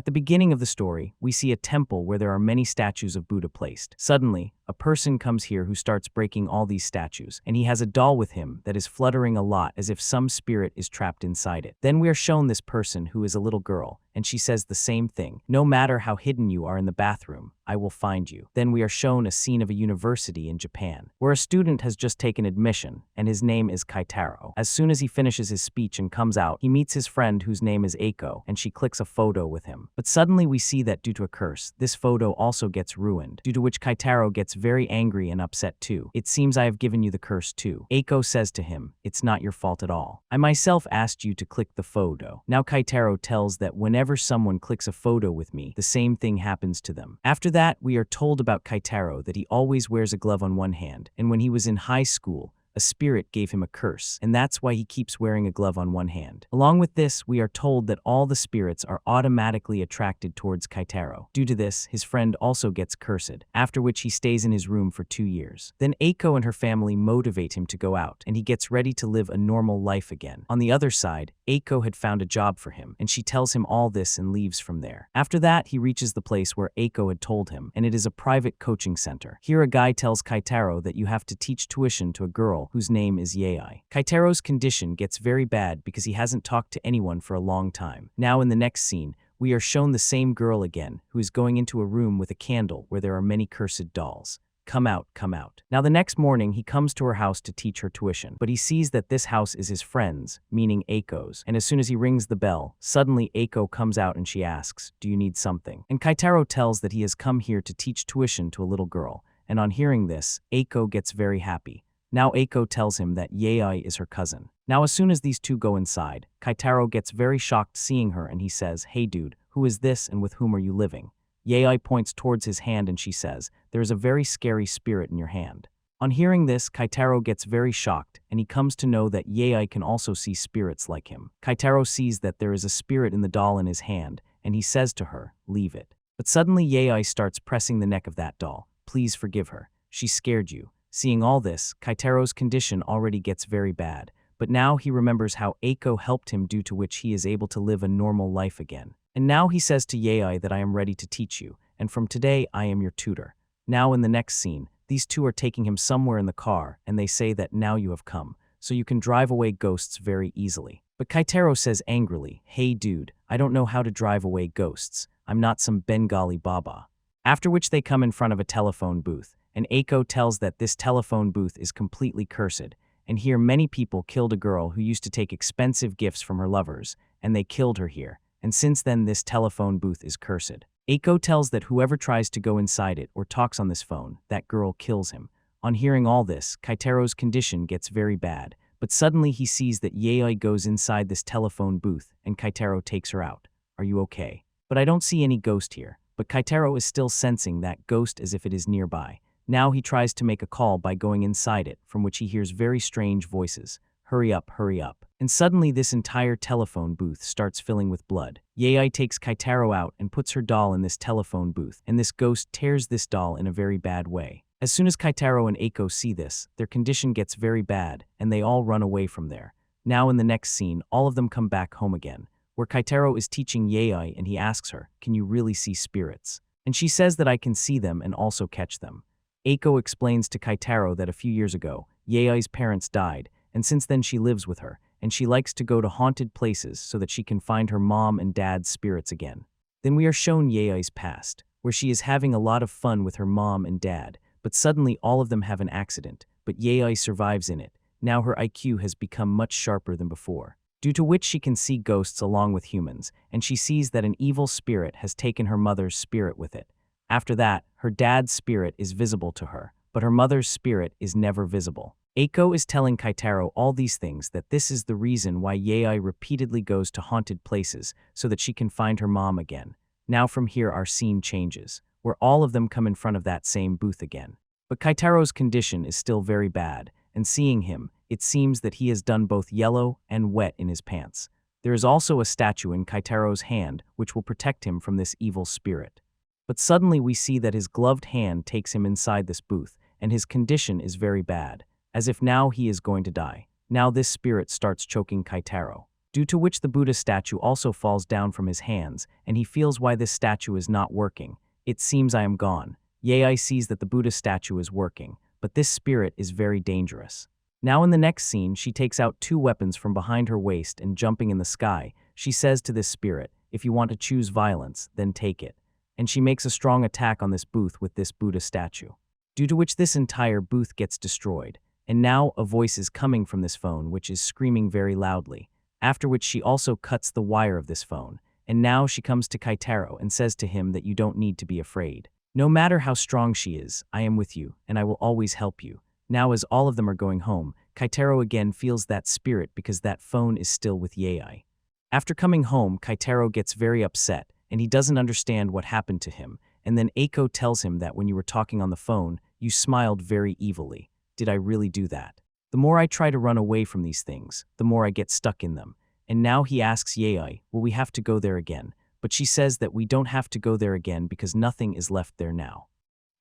the beginning of the story, we see a temple where there are many statues of Buddha placed. Suddenly, a person comes here who starts breaking all these statues, and he has a doll with him that is fluttering a lot as if some spirit is trapped inside it. Then we are shown this person who is a little girl, and she says the same thing. No matter how hidden you are in the bathroom, I will find you. Then we are shown a scene of a university in Japan, where a student has just taken admission, and his name is Kaitaro. As soon as he finishes his speech and comes out, he meets his friend whose name is Eiko, and she clicks a photo with him. But suddenly we see that due to a curse, this photo also gets ruined, due to which Kaitaro gets very angry and upset too. It seems I have given you the curse too. Eiko says to him, it's not your fault at all. I myself asked you to click the photo. Now Kaitaro tells that whenever someone clicks a photo with me, the same thing happens to them. After that, we are told about Kaitaro that he always wears a glove on one hand, and when he was in high school, a spirit gave him a curse, and that's why he keeps wearing a glove on one hand. Along with this, we are told that all the spirits are automatically attracted towards Kaitaro. Due to this, his friend also gets cursed, after which he stays in his room for 2 years. Then Eiko and her family motivate him to go out, and he gets ready to live a normal life again. On the other side, Eiko had found a job for him, and she tells him all this and leaves from there. After that, he reaches the place where Eiko had told him, and it is a private coaching center. Here a guy tells Kaitaro that you have to teach tuition to a girl whose name is Yei. Kaitaro's condition gets very bad because he hasn't talked to anyone for a long time. Now in the next scene, we are shown the same girl again, who is going into a room with a candle where there are many cursed dolls. Come out, come out. Now the next morning, he comes to her house to teach her tuition, but he sees that this house is his friend's, meaning Eiko's, and as soon as he rings the bell, suddenly Eiko comes out and she asks, do you need something? And Kaitaro tells that he has come here to teach tuition to a little girl, and on hearing this, Eiko gets very happy. Now Eiko tells him that Yei is her cousin. Now as soon as these two go inside, Kaitaro gets very shocked seeing her and he says, hey dude, who is this and with whom are you living? Yei points towards his hand and she says, there is a very scary spirit in your hand. On hearing this, Kaitaro gets very shocked and he comes to know that Yei can also see spirits like him. Kaitaro sees that there is a spirit in the doll in his hand and he says to her, leave it. But suddenly Yei starts pressing the neck of that doll. Please forgive her. She scared you. Seeing all this, Kaitaro's condition already gets very bad, but now he remembers how Eiko helped him due to which he is able to live a normal life again. And now he says to Yei that I am ready to teach you, and from today I am your tutor. Now in the next scene, these two are taking him somewhere in the car, and they say that now you have come, so you can drive away ghosts very easily. But Kaitaro says angrily, hey dude, I don't know how to drive away ghosts. I'm not some Bengali Baba. After which they come in front of a telephone booth, and Eiko tells that this telephone booth is completely cursed, and here many people killed a girl who used to take expensive gifts from her lovers, and they killed her here, and since then this telephone booth is cursed. Eiko tells that whoever tries to go inside it or talks on this phone, that girl kills him. On hearing all this, Kaitaro's condition gets very bad, but suddenly he sees that Yei goes inside this telephone booth, and Kaitaro takes her out. Are you okay? But I don't see any ghost here, but Kaitaro is still sensing that ghost as if it is nearby. Now he tries to make a call by going inside it, from which he hears very strange voices. Hurry up, hurry up. And suddenly this entire telephone booth starts filling with blood. Yei takes Kaitaro out and puts her doll in this telephone booth, and this ghost tears this doll in a very bad way. As soon as Kaitaro and Eiko see this, their condition gets very bad, and they all run away from there. Now in the next scene, all of them come back home again, where Kaitaro is teaching Yei and he asks her, can you really see spirits? And she says that I can see them and also catch them. Eiko explains to Kaitaro that a few years ago, Yei's parents died, and since then she lives with her, and she likes to go to haunted places so that she can find her mom and dad's spirits again. Then we are shown Yei's past, where she is having a lot of fun with her mom and dad, but suddenly all of them have an accident, but Yei survives in it. Now her IQ has become much sharper than before, due to which she can see ghosts along with humans, and she sees that an evil spirit has taken her mother's spirit with it. After that, her dad's spirit is visible to her, but her mother's spirit is never visible. Eiko is telling Kaitaro all these things, that this is the reason why Yei repeatedly goes to haunted places so that she can find her mom again. Now from here our scene changes, where all of them come in front of that same booth again. But Kaitaro's condition is still very bad, and seeing him, it seems that he has done both yellow and wet in his pants. There is also a statue in Kaitaro's hand which will protect him from this evil spirit. But suddenly we see that his gloved hand takes him inside this booth, and his condition is very bad, as if now he is going to die. Now this spirit starts choking Kaitaro. due to which the Buddha statue also falls down from his hands, and he feels why this statue is not working. It seems I am gone. Yei sees that the Buddha statue is working, but this spirit is very dangerous. Now in the next scene, she takes out 2 weapons from behind her waist and jumping in the sky, she says to this spirit, if you want to choose violence, then take it. And she makes a strong attack on this booth with this Buddha statue, due to which this entire booth gets destroyed. And now a voice is coming from this phone which is screaming very loudly, after which she also cuts the wire of this phone. And now she comes to Kaitaro and says to him that you don't need to be afraid. No matter how strong she is, I am with you, and I will always help you. Now as all of them are going home, Kaitaro again feels that spirit because that phone is still with Yei. After coming home, Kaitaro gets very upset, and he doesn't understand what happened to him, and then Eiko tells him that when you were talking on the phone, you smiled very evilly. Did I really do that? The more I try to run away from these things, the more I get stuck in them. And now he asks Yei, will we have to go there again? But she says that we don't have to go there again because nothing is left there now.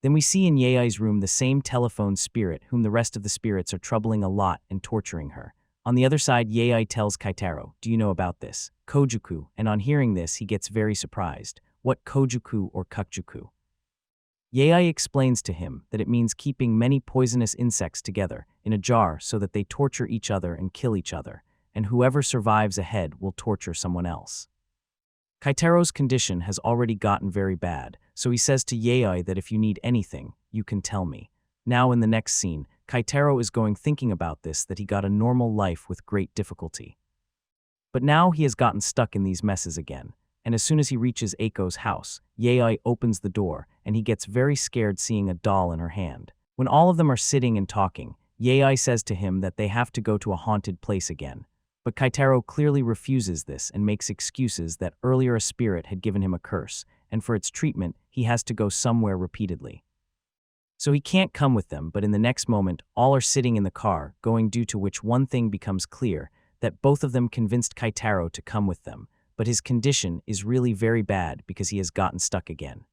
Then we see in Yei's room the same telephone spirit whom the rest of the spirits are troubling a lot and torturing her. On the other side, Yei tells Kaitaro, do you know about this? Kojuku, and on hearing this, he gets very surprised. What Kojuku or Kukjuku? Yei explains to him that it means keeping many poisonous insects together in a jar so that they torture each other and kill each other, and whoever survives ahead will torture someone else. Kaitaro's condition has already gotten very bad, so he says to Yei that if you need anything, you can tell me. Now in the next scene, Kaitaro is going thinking about this that he got a normal life with great difficulty. But now he has gotten stuck in these messes again, and as soon as he reaches Eiko's house, Yei opens the door, and he gets very scared seeing a doll in her hand. When all of them are sitting and talking, Yei says to him that they have to go to a haunted place again. But Kaitaro clearly refuses this and makes excuses that earlier a spirit had given him a curse, and for its treatment, he has to go somewhere repeatedly. So he can't come with them, but in the next moment, all are sitting in the car, going due to which one thing becomes clear, that both of them convinced Kaitaro to come with them, but his condition is really very bad because he has gotten stuck again.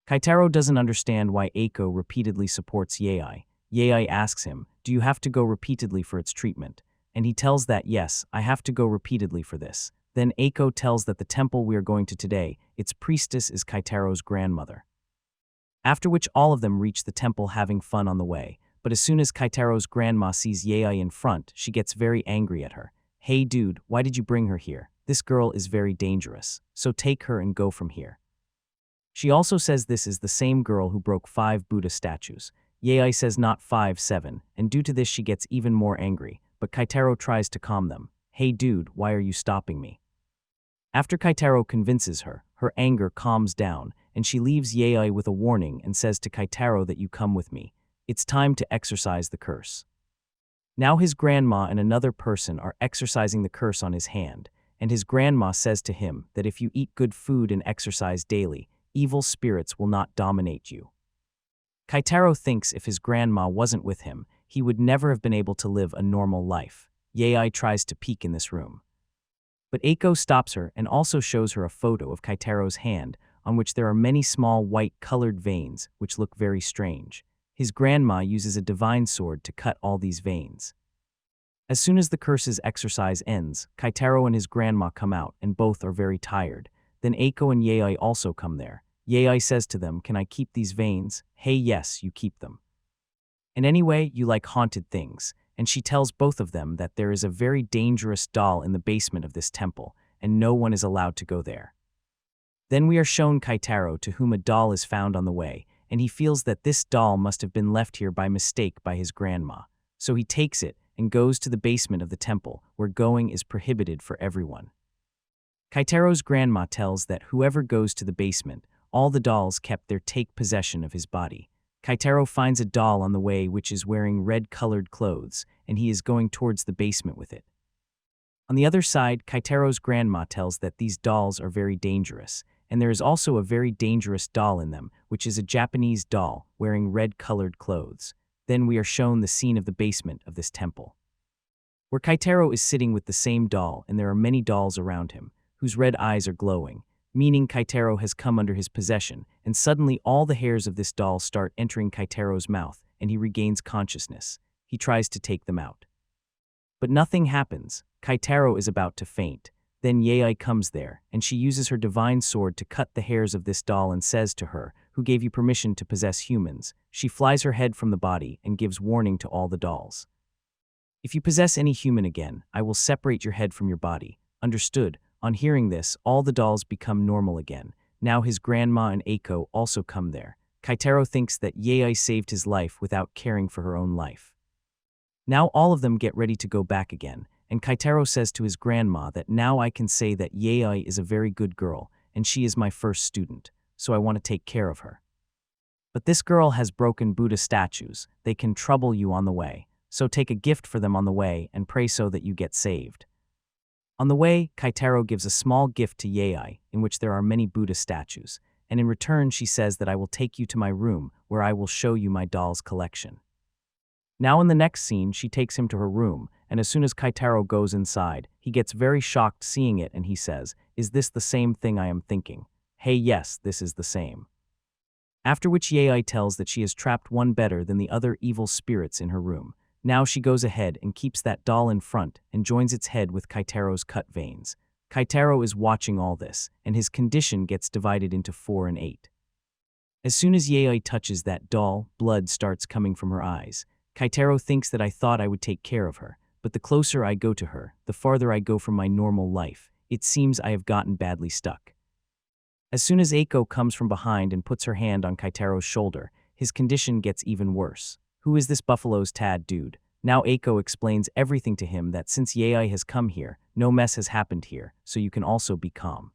Kaitaro doesn't understand why Eiko repeatedly supports Yei. Yei asks him, do you have to go repeatedly for its treatment? And he tells that yes, I have to go repeatedly for this. Then Eiko tells that the temple we are going to today, its priestess is Kaitaro's grandmother. After which all of them reach the temple having fun on the way, but as soon as Kaitaro's grandma sees Yei in front, she gets very angry at her. Hey dude, why did you bring her here? This girl is very dangerous, so take her and go from here. She also says this is the same girl who broke 5 Buddha statues. Yei says not 5, 7, and due to this she gets even more angry. But Kaitaro tries to calm them. Hey dude, why are you stopping me? After Kaitaro convinces her, her anger calms down, and she leaves Yei with a warning and says to Kaitaro that you come with me. It's time to exorcise the curse. Now his grandma and another person are exorcising the curse on his hand, and his grandma says to him that if you eat good food and exercise daily, evil spirits will not dominate you. Kaitaro thinks if his grandma wasn't with him, he would never have been able to live a normal life. Yei tries to peek in this room. But Eiko stops her and also shows her a photo of Kaitaro's hand, on which there are many small white-colored veins, which look very strange. His grandma uses a divine sword to cut all these veins. As soon as the curse's exercise ends, Kaitaro and his grandma come out, and both are very tired. Then Eiko and Yei also come there. Yei says to them, can I keep these veins? Hey yes, you keep them. And anyway, you like haunted things, and she tells both of them that there is a very dangerous doll in the basement of this temple, and no one is allowed to go there. Then we are shown Kaitaro, to whom a doll is found on the way, and he feels that this doll must have been left here by mistake by his grandma. So he takes it and goes to the basement of the temple, where going is prohibited for everyone. Kaitaro's grandma tells that whoever goes to the basement, all the dolls kept there take possession of his body. Kaitaro finds a doll on the way which is wearing red-colored clothes, and he is going towards the basement with it. On the other side, Kaitaro's grandma tells that these dolls are very dangerous, and there is also a very dangerous doll in them, which is a Japanese doll wearing red-colored clothes. Then we are shown the scene of the basement of this temple, where Kaitaro is sitting with the same doll, and there are many dolls around him, whose red eyes are glowing, meaning Kaitaro has come under his possession, and suddenly all the hairs of this doll start entering Kaitaro's mouth, and he regains consciousness. He tries to take them out. But nothing happens. Kaitaro is about to faint. Then Yei comes there, and she uses her divine sword to cut the hairs of this doll and says to her, "Who gave you permission to possess humans?" She flies her head from the body and gives warning to all the dolls. "If you possess any human again, I will separate your head from your body." Understood. On hearing this, all the dolls become normal again. Now his grandma and Eiko also come there. Kaitaro thinks that Yei saved his life without caring for her own life. Now all of them get ready to go back again, and Kaitaro says to his grandma that now I can say that Yei is a very good girl, and she is my first student, so I want to take care of her. But this girl has broken Buddha statues. They can trouble you on the way, so take a gift for them on the way and pray so that you get saved. On the way, Kaitaro gives a small gift to Yei, in which there are many Buddha statues, and in return she says that I will take you to my room, where I will show you my dolls collection. Now in the next scene, she takes him to her room, and as soon as Kaitaro goes inside, he gets very shocked seeing it and he says, "Is this the same thing I am thinking?" "Hey, yes, this is the same." After which Yei tells that she has trapped one better than the other evil spirits in her room. Now she goes ahead and keeps that doll in front and joins its head with Kaitaro's cut veins. Kaitaro is watching all this, and his condition gets divided into 4 and 8. As soon as Yei touches that doll, blood starts coming from her eyes. Kaitaro thinks that I thought I would take care of her, but the closer I go to her, the farther I go from my normal life. It seems I have gotten badly stuck. As soon as Eiko comes from behind and puts her hand on Kaitaro's shoulder, his condition gets even worse. "Who is this Buffalo's Tad dude?" Now Eiko explains everything to him that since Yei has come here, no mess has happened here, so you can also be calm.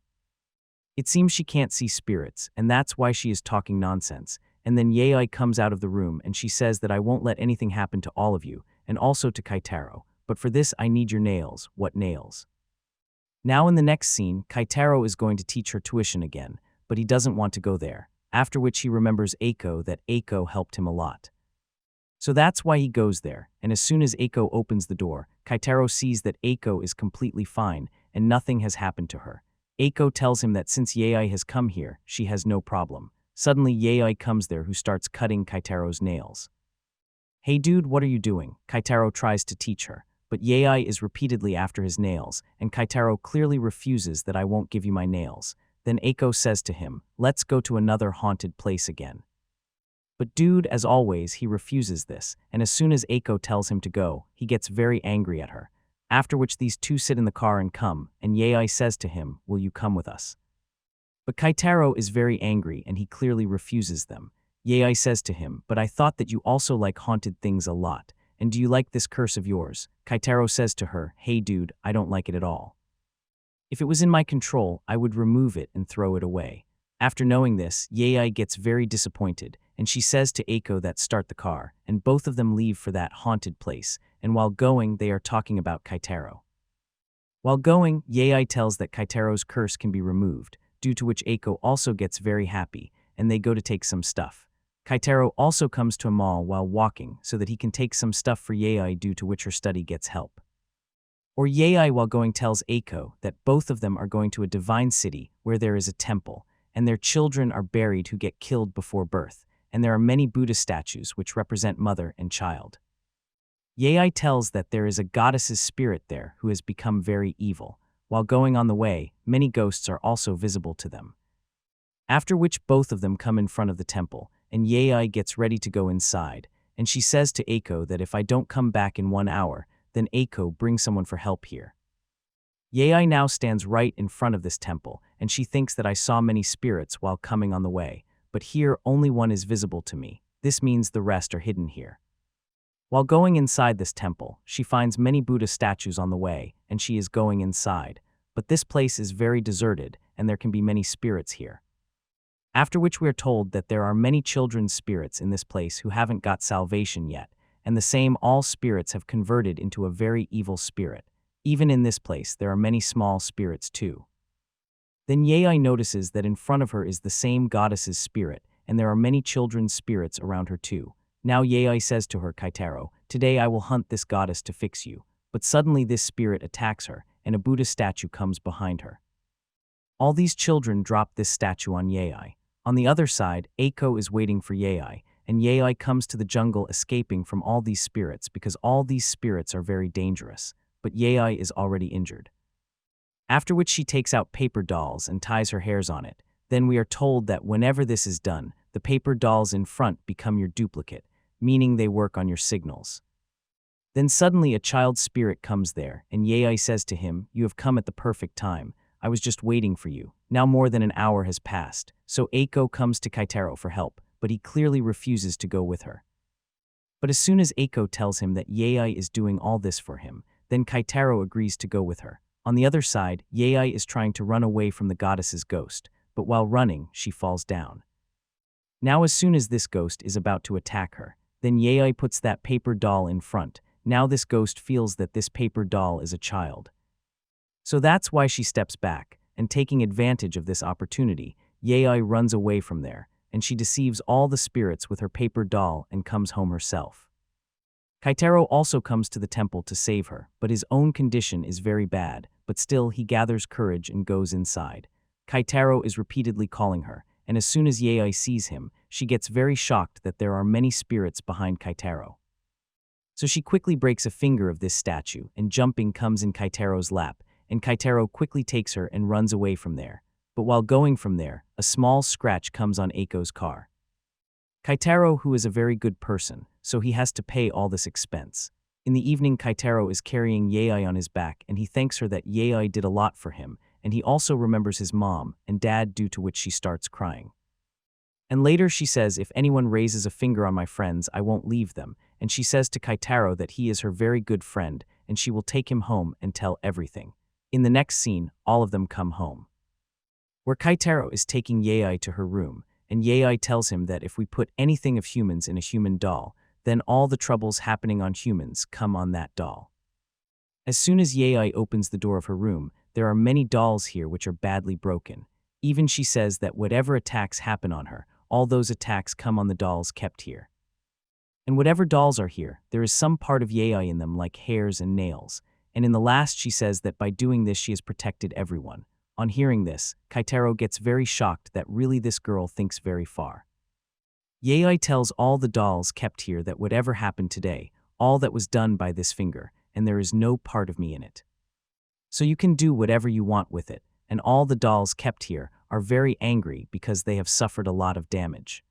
It seems she can't see spirits, and that's why she is talking nonsense. And then Yei comes out of the room and she says that I won't let anything happen to all of you, and also to Kaitaro, but for this I need your nails. What nails? Now in the next scene, Kaitaro is going to teach her tuition again, but he doesn't want to go there, after which he remembers Eiko that Eiko helped him a lot. So that's why he goes there, and as soon as Eiko opens the door, Kaitaro sees that Eiko is completely fine and nothing has happened to her. Eiko tells him that since Yei has come here, she has no problem. Suddenly Yei comes there who starts cutting Kaitaro's nails. "Hey dude, what are you doing?" Kaitaro tries to teach her, but Yei is repeatedly after his nails, and Kaitaro clearly refuses that I won't give you my nails. Then Eiko says to him, "Let's go to another haunted place again." But dude, as always, he refuses this, and as soon as Eiko tells him to go, he gets very angry at her. After which these two sit in the car and come, and Yei says to him, "Will you come with us?" But Kaitaro is very angry and he clearly refuses them. Yei says to him, "But I thought that you also like haunted things a lot, and do you like this curse of yours?" Kaitaro says to her, "Hey dude, I don't like it at all. If it was in my control, I would remove it and throw it away." After knowing this, Yei gets very disappointed, and she says to Eiko that start the car, and both of them leave for that haunted place, and while going, they are talking about Kaitaro. While going, Yei tells that Kaitaro's curse can be removed, due to which Eiko also gets very happy, and they go to take some stuff. Kaitaro also comes to a mall while walking so that he can take some stuff for Yei, due to which her study gets help. Or Yei while going tells Eiko that both of them are going to a divine city where there is a temple, and their children are buried who get killed before birth, and there are many Buddha statues which represent mother and child. Yei tells that there is a goddess's spirit there who has become very evil. While going on the way, many ghosts are also visible to them. After which both of them come in front of the temple, and Yei gets ready to go inside, and she says to Eiko that if I don't come back in 1 hour, then Eiko bring someone for help here. Yei now stands right in front of this temple, and she thinks that I saw many spirits while coming on the way, but here only one is visible to me. This means the rest are hidden here. While going inside this temple, she finds many Buddha statues on the way, and she is going inside, but this place is very deserted, and there can be many spirits here. After which we are told that there are many children's spirits in this place who haven't got salvation yet, and the same all spirits have converted into a very evil spirit. Even in this place there are many small spirits too. Then Yei notices that in front of her is the same goddess's spirit, and there are many children's spirits around her too. Now Yei says to her, "Kaitaro, today I will hunt this goddess to fix you." But suddenly this spirit attacks her, and a Buddha statue comes behind her. All these children drop this statue on Yei. On the other side, Eiko is waiting for Yei, and Yayoi comes to the jungle escaping from all these spirits because all these spirits are very dangerous, but Yayoi is already injured. After which she takes out paper dolls and ties her hairs on it. Then we are told that whenever this is done, the paper dolls in front become your duplicate, meaning they work on your signals. Then suddenly a child spirit comes there, and Yayoi says to him, "You have come at the perfect time. I was just waiting for you. Now more than an hour has passed." So Eiko comes to Kaitaro for help, but he clearly refuses to go with her. But as soon as Eiko tells him that Yayoi is doing all this for him, then Kaitaro agrees to go with her. On the other side, Yayoi is trying to run away from the goddess's ghost, but while running, she falls down. Now as soon as this ghost is about to attack her, then Yayoi puts that paper doll in front. Now this ghost feels that this paper doll is a child. So that's why she steps back, and taking advantage of this opportunity, Yayoi runs away from there, and she deceives all the spirits with her paper doll and comes home herself. Kaitaro also comes to the temple to save her, but his own condition is very bad, but still he gathers courage and goes inside. Kaitaro is repeatedly calling her, and as soon as Yayoi sees him, she gets very shocked that there are many spirits behind Kaitaro. So she quickly breaks a finger of this statue, and jumping comes in Kaitaro's lap, and Kaitaro quickly takes her and runs away from there. But while going from there, a small scratch comes on Eiko's car. Kaitaro, who is a very good person, so he has to pay all this expense. In the evening, Kaitaro is carrying Yayoi on his back, and he thanks her that Yayoi did a lot for him, and he also remembers his mom and dad, due to which she starts crying. And later she says, "If anyone raises a finger on my friends, I won't leave them," and she says to Kaitaro that he is her very good friend, and she will take him home and tell everything. In the next scene, all of them come home, where Kaitaro is taking Yayoi to her room, and Yayoi tells him that if we put anything of humans in a human doll, then all the troubles happening on humans come on that doll. As soon as Yayoi opens the door of her room, there are many dolls here which are badly broken. Even she says that whatever attacks happen on her, all those attacks come on the dolls kept here. And whatever dolls are here, there is some part of Yayoi in them, like hairs and nails. And in the last she says that by doing this she has protected everyone. On hearing this, Kaitaro gets very shocked that really this girl thinks very far. Yayoi tells all the dolls kept here that whatever happened today, all that was done by this finger, and there is no part of me in it. So you can do whatever you want with it, and all the dolls kept here are very angry because they have suffered a lot of damage.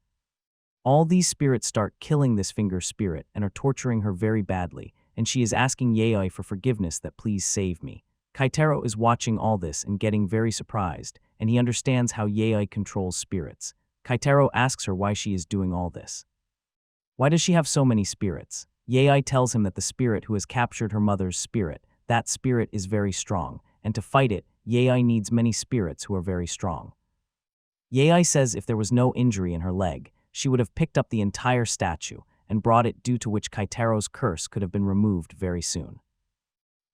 All these spirits start killing this finger spirit and are torturing her very badly, and she is asking Yayoi for forgiveness, that please save me. Kaitaro is watching all this and getting very surprised, and he understands how Yayoi controls spirits. Kaitaro asks her why she is doing all this. Why does she have so many spirits? Yayoi tells him that the spirit who has captured her mother's spirit, that spirit is very strong, and to fight it, Yayoi needs many spirits who are very strong. Yayoi says if there was no injury in her leg, she would have picked up the entire statue and brought it, due to which Kaitaro's curse could have been removed very soon.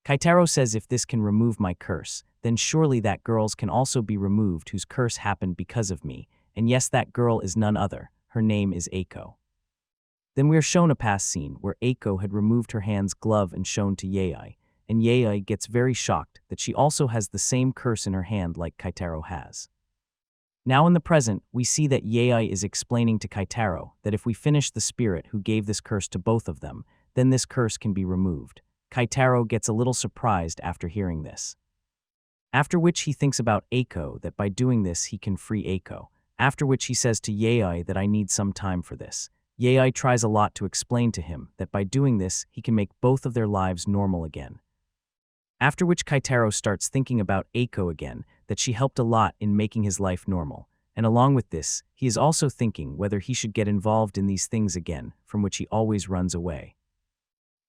Kaitaro says if this can remove my curse, then surely that girl's can also be removed whose curse happened because of me, and yes, that girl is none other, her name is Eiko. Then we are shown a past scene where Eiko had removed her hand's glove and shown to Yayoi, and Yayoi gets very shocked that she also has the same curse in her hand like Kaitaro has. Now in the present, we see that Yayoi is explaining to Kaitaro that if we finish the spirit who gave this curse to both of them, then this curse can be removed. Kaitaro gets a little surprised after hearing this. After which he thinks about Eiko, that by doing this he can free Eiko. After which he says to Yayoi that I need some time for this. Yayoi tries a lot to explain to him that by doing this he can make both of their lives normal again. After which Kaitaro starts thinking about Eiko again, that she helped a lot in making his life normal, and along with this, he is also thinking whether he should get involved in these things again, from which he always runs away.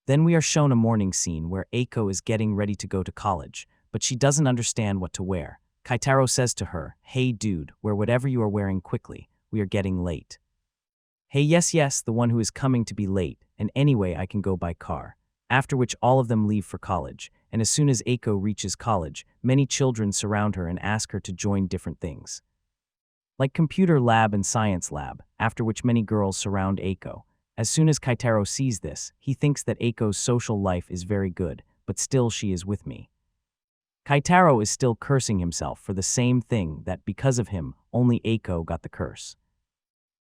Then we are shown a morning scene where Eiko is getting ready to go to college, but she doesn't understand what to wear. Kaitaro says to her, "Hey dude, wear whatever you are wearing quickly, we are getting late." "Hey yes, the one who is coming to be late, and anyway I can go by car." After which all of them leave for college, and as soon as Eiko reaches college, many children surround her and ask her to join different things, like computer lab and science lab, after which many girls surround Eiko. As soon as Kaitaro sees this, he thinks that Eiko's social life is very good, but still she is with me. Kaitaro is still cursing himself for the same thing, that because of him, only Eiko got the curse.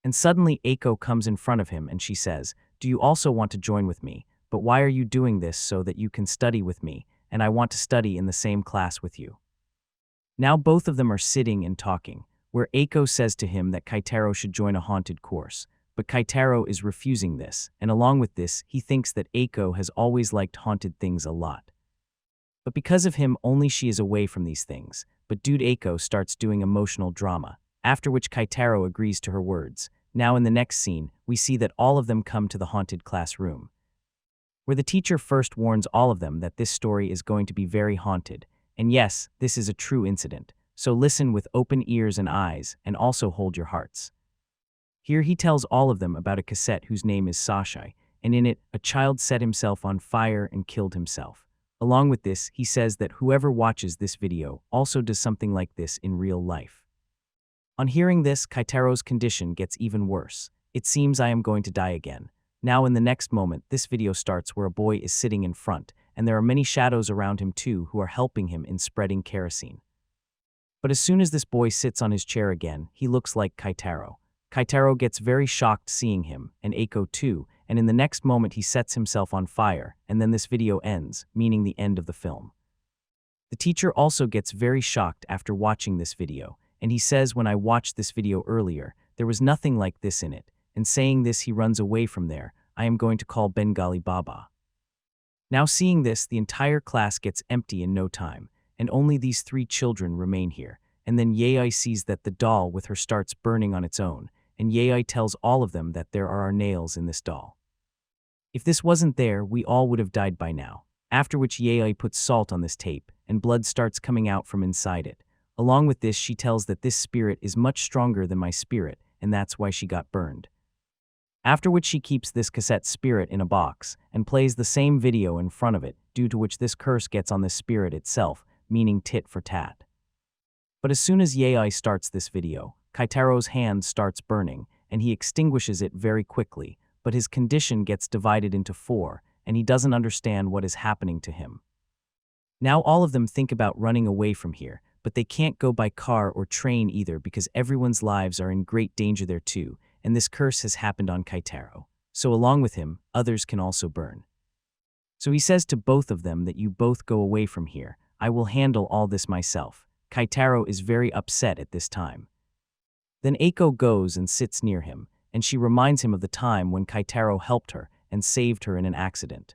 And suddenly Eiko comes in front of him and she says, "Do you also want to join with me? But why are you doing this so that you can study with me, and I want to study in the same class with you?" Now both of them are sitting and talking, where Eiko says to him that Kaitaro should join a haunted course. But Kaitaro is refusing this, and along with this, he thinks that Eiko has always liked haunted things a lot. But because of him, only she is away from these things. But dude Eiko starts doing emotional drama, after which Kaitaro agrees to her words. Now in the next scene, we see that all of them come to the haunted classroom, where the teacher first warns all of them that this story is going to be very haunted. And yes, this is a true incident. So listen with open ears and eyes, and also hold your hearts. Here he tells all of them about a cassette whose name is Sashai, and in it, a child set himself on fire and killed himself. Along with this, he says that whoever watches this video also does something like this in real life. On hearing this, Kaitaro's condition gets even worse. "It seems I am going to die again." Now in the next moment, this video starts where a boy is sitting in front, and there are many shadows around him too who are helping him in spreading kerosene. But as soon as this boy sits on his chair again, he looks like Kaitaro. Kaitaro gets very shocked seeing him, and Eiko too, and in the next moment he sets himself on fire, and then this video ends, meaning the end of the film. The teacher also gets very shocked after watching this video, and he says, "When I watched this video earlier, there was nothing like this in it," and saying this he runs away from there. "I am going to call Bengali Baba." Now seeing this, the entire class gets empty in no time, and only these three children remain here, and then Yei sees that the doll with her starts burning on its own, and Yei tells all of them that there are nails in this doll. "If this wasn't there, we all would have died by now." After which Yei puts salt on this tape, and blood starts coming out from inside it. Along with this, she tells that this spirit is much stronger than my spirit, and that's why she got burned. After which she keeps this cassette spirit in a box, and plays the same video in front of it, due to which this curse gets on the spirit itself, meaning tit for tat. But as soon as Yei starts this video, Kaitaro's hand starts burning, and he extinguishes it very quickly, but his condition gets divided into 4, and he doesn't understand what is happening to him. Now all of them think about running away from here, but they can't go by car or train either because everyone's lives are in great danger there too, and this curse has happened on Kaitaro. So along with him, others can also burn. So he says to both of them that you both go away from here. I will handle all this myself. Kaitaro is very upset at this time. Then Eiko goes and sits near him, and she reminds him of the time when Kaitaro helped her and saved her in an accident.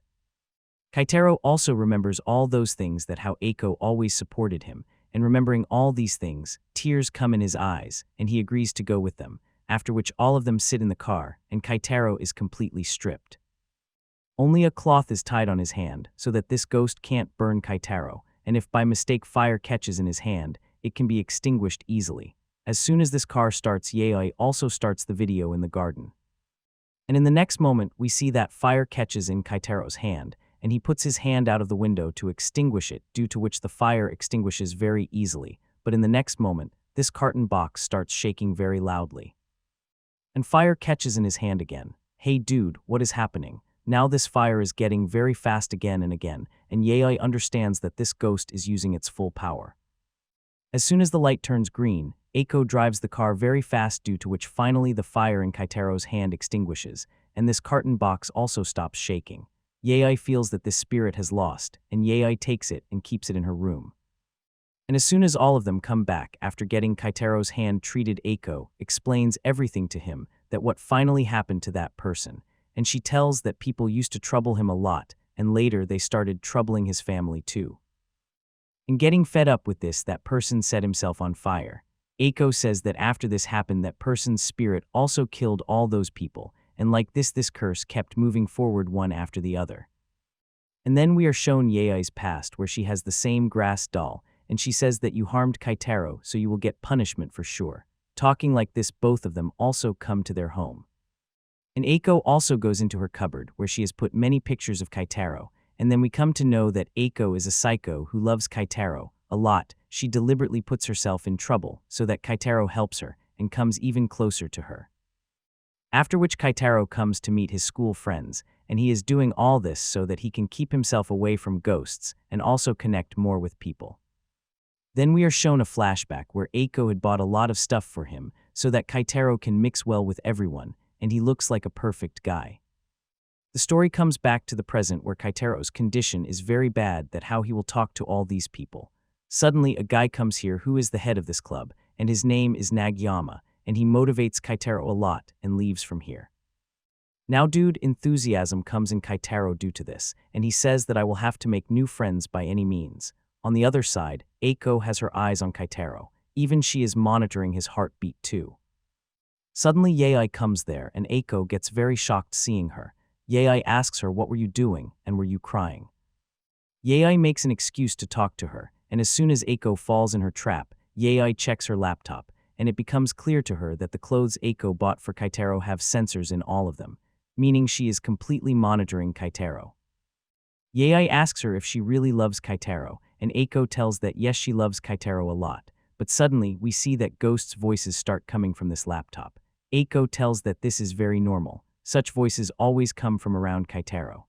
Kaitaro also remembers all those things that how Eiko always supported him, and remembering all these things, tears come in his eyes, and he agrees to go with them, after which all of them sit in the car, and Kaitaro is completely stripped. Only a cloth is tied on his hand, so that this ghost can't burn Kaitaro, and if by mistake fire catches in his hand, it can be extinguished easily. As soon as this car starts, Yei also starts the video in the garden. And in the next moment, we see that fire catches in Kaitaro's hand, and he puts his hand out of the window to extinguish it, due to which the fire extinguishes very easily. But in the next moment, this carton box starts shaking very loudly. And fire catches in his hand again. "Hey dude, what is happening?" Now this fire is getting very fast again, and Yei understands that this ghost is using its full power. As soon as the light turns green, Eiko drives the car very fast, due to which finally the fire in Kaitaro's hand extinguishes, and this carton box also stops shaking. Yei feels that this spirit has lost, and Yei takes it and keeps it in her room. And as soon as all of them come back after getting Kaitaro's hand treated, Eiko explains everything to him, that what finally happened to that person, and she tells that people used to trouble him a lot, and later they started troubling his family too. And getting fed up with this, that person set himself on fire. Eiko says that after this happened, that person's spirit also killed all those people, and like this curse kept moving forward one after the other. And then we are shown Yei's past, where she has the same grass doll, and she says that you harmed Kaitaro, so you will get punishment for sure. Talking like this, both of them also come to their home. And Eiko also goes into her cupboard, where she has put many pictures of Kaitaro, and then we come to know that Eiko is a psycho who loves Kaitaro a lot. She deliberately puts herself in trouble so that Kaitaro helps her and comes even closer to her. After which Kaitaro comes to meet his school friends, and he is doing all this so that he can keep himself away from ghosts and also connect more with people. Then we are shown a flashback where Eiko had bought a lot of stuff for him, so that Kaitaro can mix well with everyone, and he looks like a perfect guy. The story comes back to the present where Kaitaro's condition is very bad that how he will talk to all these people. Suddenly, a guy comes here who is the head of this club, and his name is Nagyama, and he motivates Kaitaro a lot and leaves from here. Now dude, enthusiasm comes in Kaitaro due to this, and he says that I will have to make new friends by any means. On the other side, Eiko has her eyes on Kaitaro, even she is monitoring his heartbeat too. Suddenly Yei comes there and Eiko gets very shocked seeing her. Yei asks her what were you doing and were you crying? Yei makes an excuse to talk to her, and as soon as Eiko falls in her trap, Yei checks her laptop, and it becomes clear to her that the clothes Eiko bought for Kaitaro have sensors in all of them, meaning she is completely monitoring Kaitaro. Yei asks her if she really loves Kaitaro, and Eiko tells that yes, she loves Kaitaro a lot, but suddenly we see that ghosts' voices start coming from this laptop. Eiko tells that this is very normal. Such voices always come from around Kaitaro.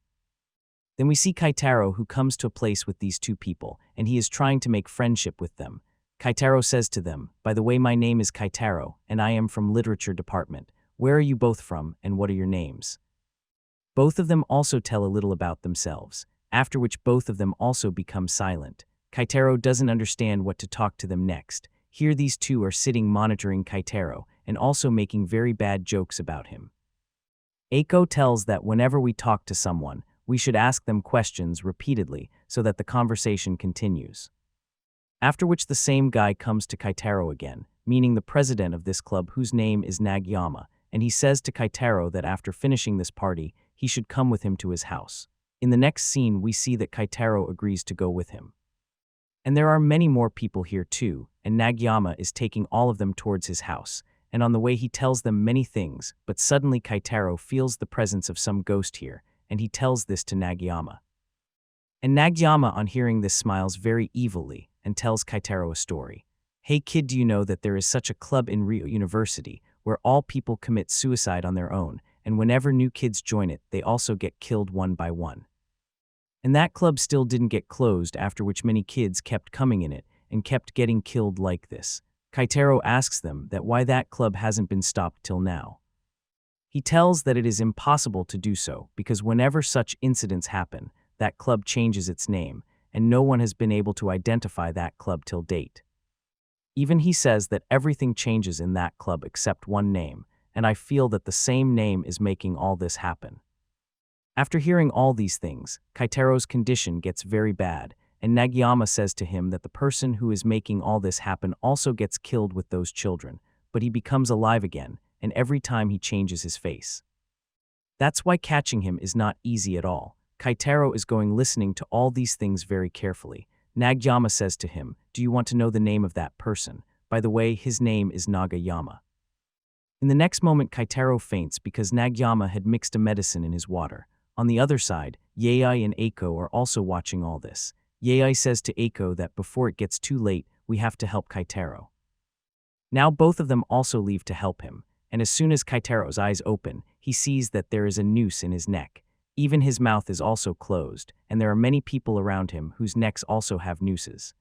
Then we see Kaitaro who comes to a place with these two people, and he is trying to make friendship with them. Kaitaro says to them, by the way, my name is Kaitaro, and I am from literature department. Where are you both from, and what are your names? Both of them also tell a little about themselves, after which both of them also become silent. Kaitaro doesn't understand what to talk to them next. Here these two are sitting monitoring Kaitaro, and also making very bad jokes about him. Eiko tells that whenever we talk to someone, we should ask them questions repeatedly so that the conversation continues. After which the same guy comes to Kaitaro again, meaning the president of this club whose name is Nagyama, and he says to Kaitaro that after finishing this party, he should come with him to his house. In the next scene, we see that Kaitaro agrees to go with him. And there are many more people here too, and Nagyama is taking all of them towards his house, and on the way he tells them many things, but suddenly Kaitaro feels the presence of some ghost here, and he tells this to Nagyama. And Nagyama on hearing this smiles very evilly, and tells Kaitaro a story. Hey kid, do you know that there is such a club in Rio University, where all people commit suicide on their own, and whenever new kids join it, they also get killed one by one. And that club still didn't get closed, after which many kids kept coming in it, and kept getting killed like this. Kaitaro asks them that why that club hasn't been stopped till now. He tells that it is impossible to do so, because whenever such incidents happen, that club changes its name, and no one has been able to identify that club till date. Even he says that everything changes in that club except one name, and I feel that the same name is making all this happen. After hearing all these things, Kaitaro's condition gets very bad, and Nagyama says to him that the person who is making all this happen also gets killed with those children, but he becomes alive again, and every time he changes his face. That's why catching him is not easy at all. Kaitaro is going listening to all these things very carefully. Nagyama says to him, do you want to know the name of that person? By the way, his name is Nagayama. In the next moment, Kaitaro faints because Nagyama had mixed a medicine in his water. On the other side, Yei and Eiko are also watching all this. Yei says to Eiko that before it gets too late, we have to help Kaitaro. Now both of them also leave to help him, and as soon as Kaitaro's eyes open, he sees that there is a noose in his neck. Even his mouth is also closed, and there are many people around him whose necks also have nooses.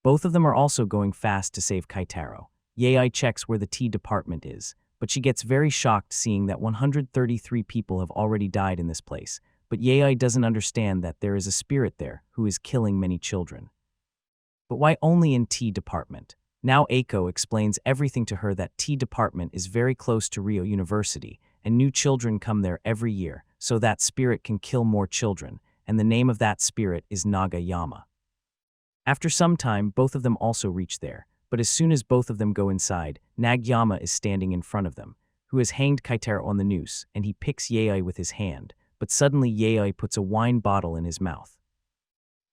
Both of them are also going fast to save Kaitaro. Yei checks where the tea department is, but she gets very shocked seeing that 133 people have already died in this place. But Yei doesn't understand that there is a spirit there who is killing many children. But why only in tea department? Now Eiko explains everything to her that tea department is very close to Rio University, and new children come there every year, so that spirit can kill more children, and the name of that spirit is Nagayama. After some time, both of them also reach there, but as soon as both of them go inside, Nagyama is standing in front of them, who has hanged Kaitaro on the noose, and he picks Yei with his hand, but suddenly Yei puts a wine bottle in his mouth.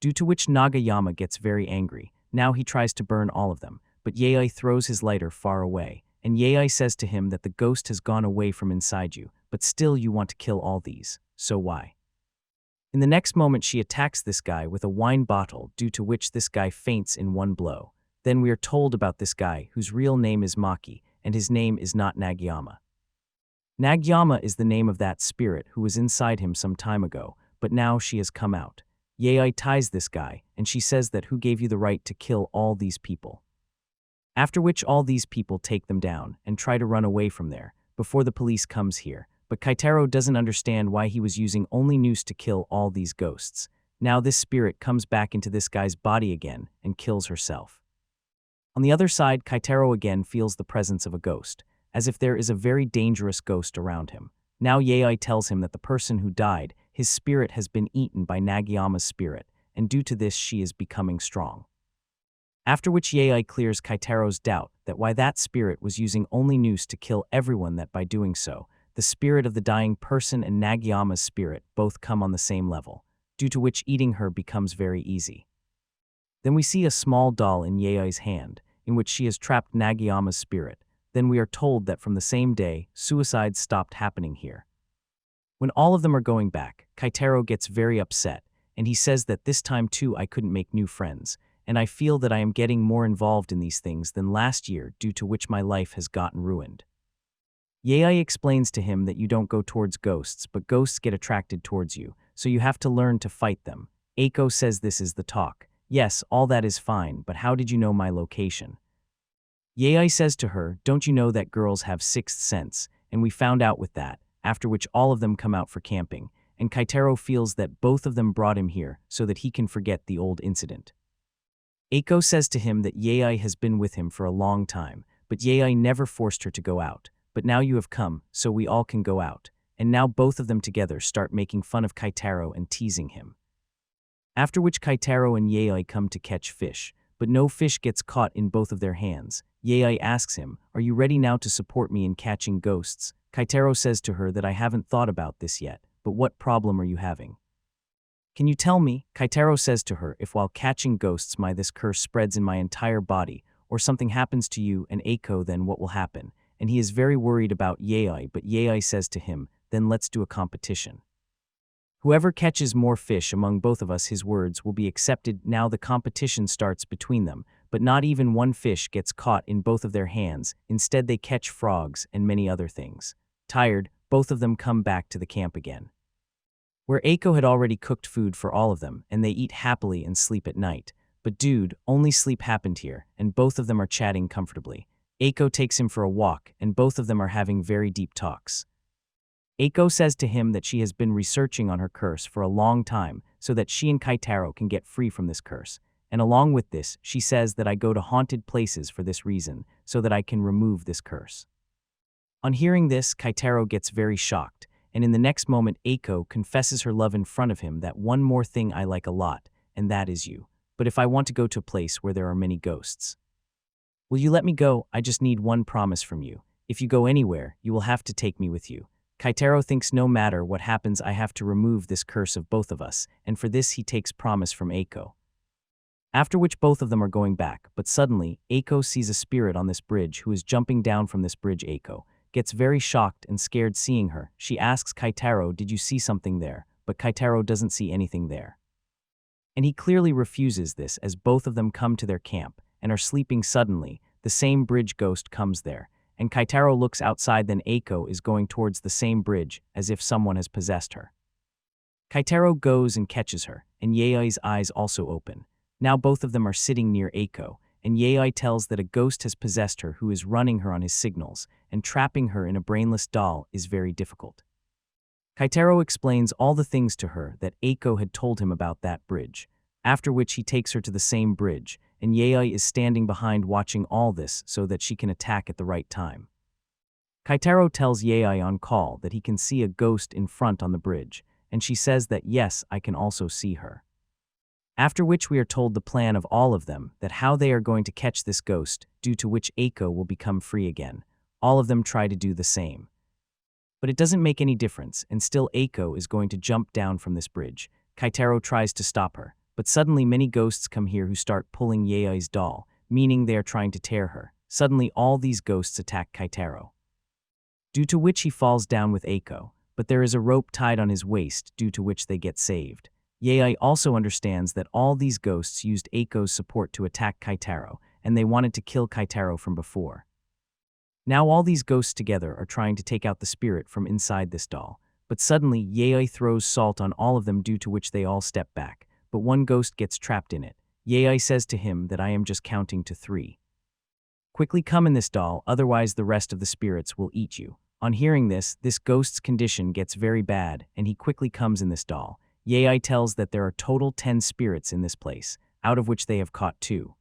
Due to which Nagayama gets very angry. Now he tries to burn all of them, but Yei throws his lighter far away, and Yei says to him that the ghost has gone away from inside you, but still you want to kill all these, so why? In the next moment she attacks this guy with a wine bottle, due to which this guy faints in one blow. Then we are told about this guy, whose real name is Maki, and his name is not Nagyama. Nagyama is the name of that spirit who was inside him some time ago, but now she has come out. Yei ties this guy, and she says that who gave you the right to kill all these people? After which all these people take them down and try to run away from there before the police comes here. But Kaitaro doesn't understand why he was using only noose to kill all these ghosts. Now this spirit comes back into this guy's body again and kills herself. On the other side, Kaitaro again feels the presence of a ghost, as if there is a very dangerous ghost around him. Now Yaoi tells him that the person who died, his spirit has been eaten by Nagiyama's spirit, and due to this she is becoming strong. After which Yaoi clears Kaitaro's doubt that why that spirit was using only noose to kill everyone, that by doing so, the spirit of the dying person and Nagiyama's spirit both come on the same level, due to which eating her becomes very easy. Then we see a small doll in Yaoi's hand, in which she has trapped Nagiyama's spirit. Then we are told that from the same day, suicides stopped happening here. When all of them are going back, Kaitaro gets very upset, and he says that this time too I couldn't make new friends, and I feel that I am getting more involved in these things than last year, due to which my life has gotten ruined. Yaoi explains to him that you don't go towards ghosts, but ghosts get attracted towards you, so you have to learn to fight them. Eiko says this is the talk. Yes, all that is fine, but how did you know my location? Yaoi says to her, don't you know that girls have sixth sense, and we found out with that, after which all of them come out for camping, and Kaitaro feels that both of them brought him here so that he can forget the old incident. Eiko says to him that Yaoi has been with him for a long time, but Yaoi never forced her to go out. But now you have come, so we all can go out. And now both of them together start making fun of Kaitaro and teasing him. After which Kaitaro and Yaoi come to catch fish, but no fish gets caught in both of their hands. Yaoi asks him, are you ready now to support me in catching ghosts? Kaitaro says to her that I haven't thought about this yet, but what problem are you having? Can you tell me? Kaitaro says to her, if while catching ghosts this curse spreads in my entire body, or something happens to you and Eiko, then what will happen? And he is very worried about Yaoi, but Yaoi says to him, then let's do a competition. Whoever catches more fish among both of us, his words will be accepted. Now the competition starts between them, but not even one fish gets caught in both of their hands. Instead they catch frogs and many other things. Tired, both of them come back to the camp again, where Eiko had already cooked food for all of them, and they eat happily and sleep at night. But dude, only sleep happened here, and both of them are chatting comfortably. Eiko takes him for a walk, and both of them are having very deep talks. Eiko says to him that she has been researching on her curse for a long time, so that she and Kaitaro can get free from this curse. And along with this, she says that I go to haunted places for this reason, so that I can remove this curse. On hearing this, Kaitaro gets very shocked, and in the next moment Eiko confesses her love in front of him that one more thing I like a lot, and that is you. But if I want to go to a place where there are many ghosts, will you let me go? I just need one promise from you. If you go anywhere, you will have to take me with you. Kaitaro thinks no matter what happens I have to remove this curse of both of us, and for this he takes promise from Eiko. After which both of them are going back, but suddenly, Eiko sees a spirit on this bridge who is jumping down from this bridge. Eiko gets very shocked and scared seeing her. She asks Kaitaro, did you see something there? But Kaitaro doesn't see anything there. And he clearly refuses this as both of them come to their camp and are sleeping. Suddenly, the same bridge ghost comes there, and Kaitaro looks outside, then Eiko is going towards the same bridge as if someone has possessed her. Kaitaro goes and catches her, and Yaoi's eyes also open. Now both of them are sitting near Eiko, and Yaoi tells that a ghost has possessed her who is running her on his signals, and trapping her in a brainless doll is very difficult. Kaitaro explains all the things to her that Eiko had told him about that bridge, after which he takes her to the same bridge, and Yaoi is standing behind watching all this so that she can attack at the right time. Kaitaro tells Yaoi on call that he can see a ghost in front on the bridge, and she says that yes, I can also see her. After which we are told the plan of all of them, that how they are going to catch this ghost, due to which Eiko will become free again. All of them try to do the same. But it doesn't make any difference, and still Eiko is going to jump down from this bridge. Kaitaro tries to stop her, but suddenly many ghosts come here who start pulling Yaoi's doll, meaning they are trying to tear her. Suddenly all these ghosts attack Kaitaro, due to which he falls down with Eiko, but there is a rope tied on his waist, due to which they get saved. Yaoi also understands that all these ghosts used Eiko's support to attack Kaitaro, and they wanted to kill Kaitaro from before. Now all these ghosts together are trying to take out the spirit from inside this doll, but suddenly Yaoi throws salt on all of them, due to which they all step back, but one ghost gets trapped in it. Yaoi says to him that I am just counting to 3. Quickly come in this doll, otherwise the rest of the spirits will eat you. On hearing this ghost's condition gets very bad, and he quickly comes in this doll. Yei tells that there are total 10 spirits in this place, out of which they have caught 2.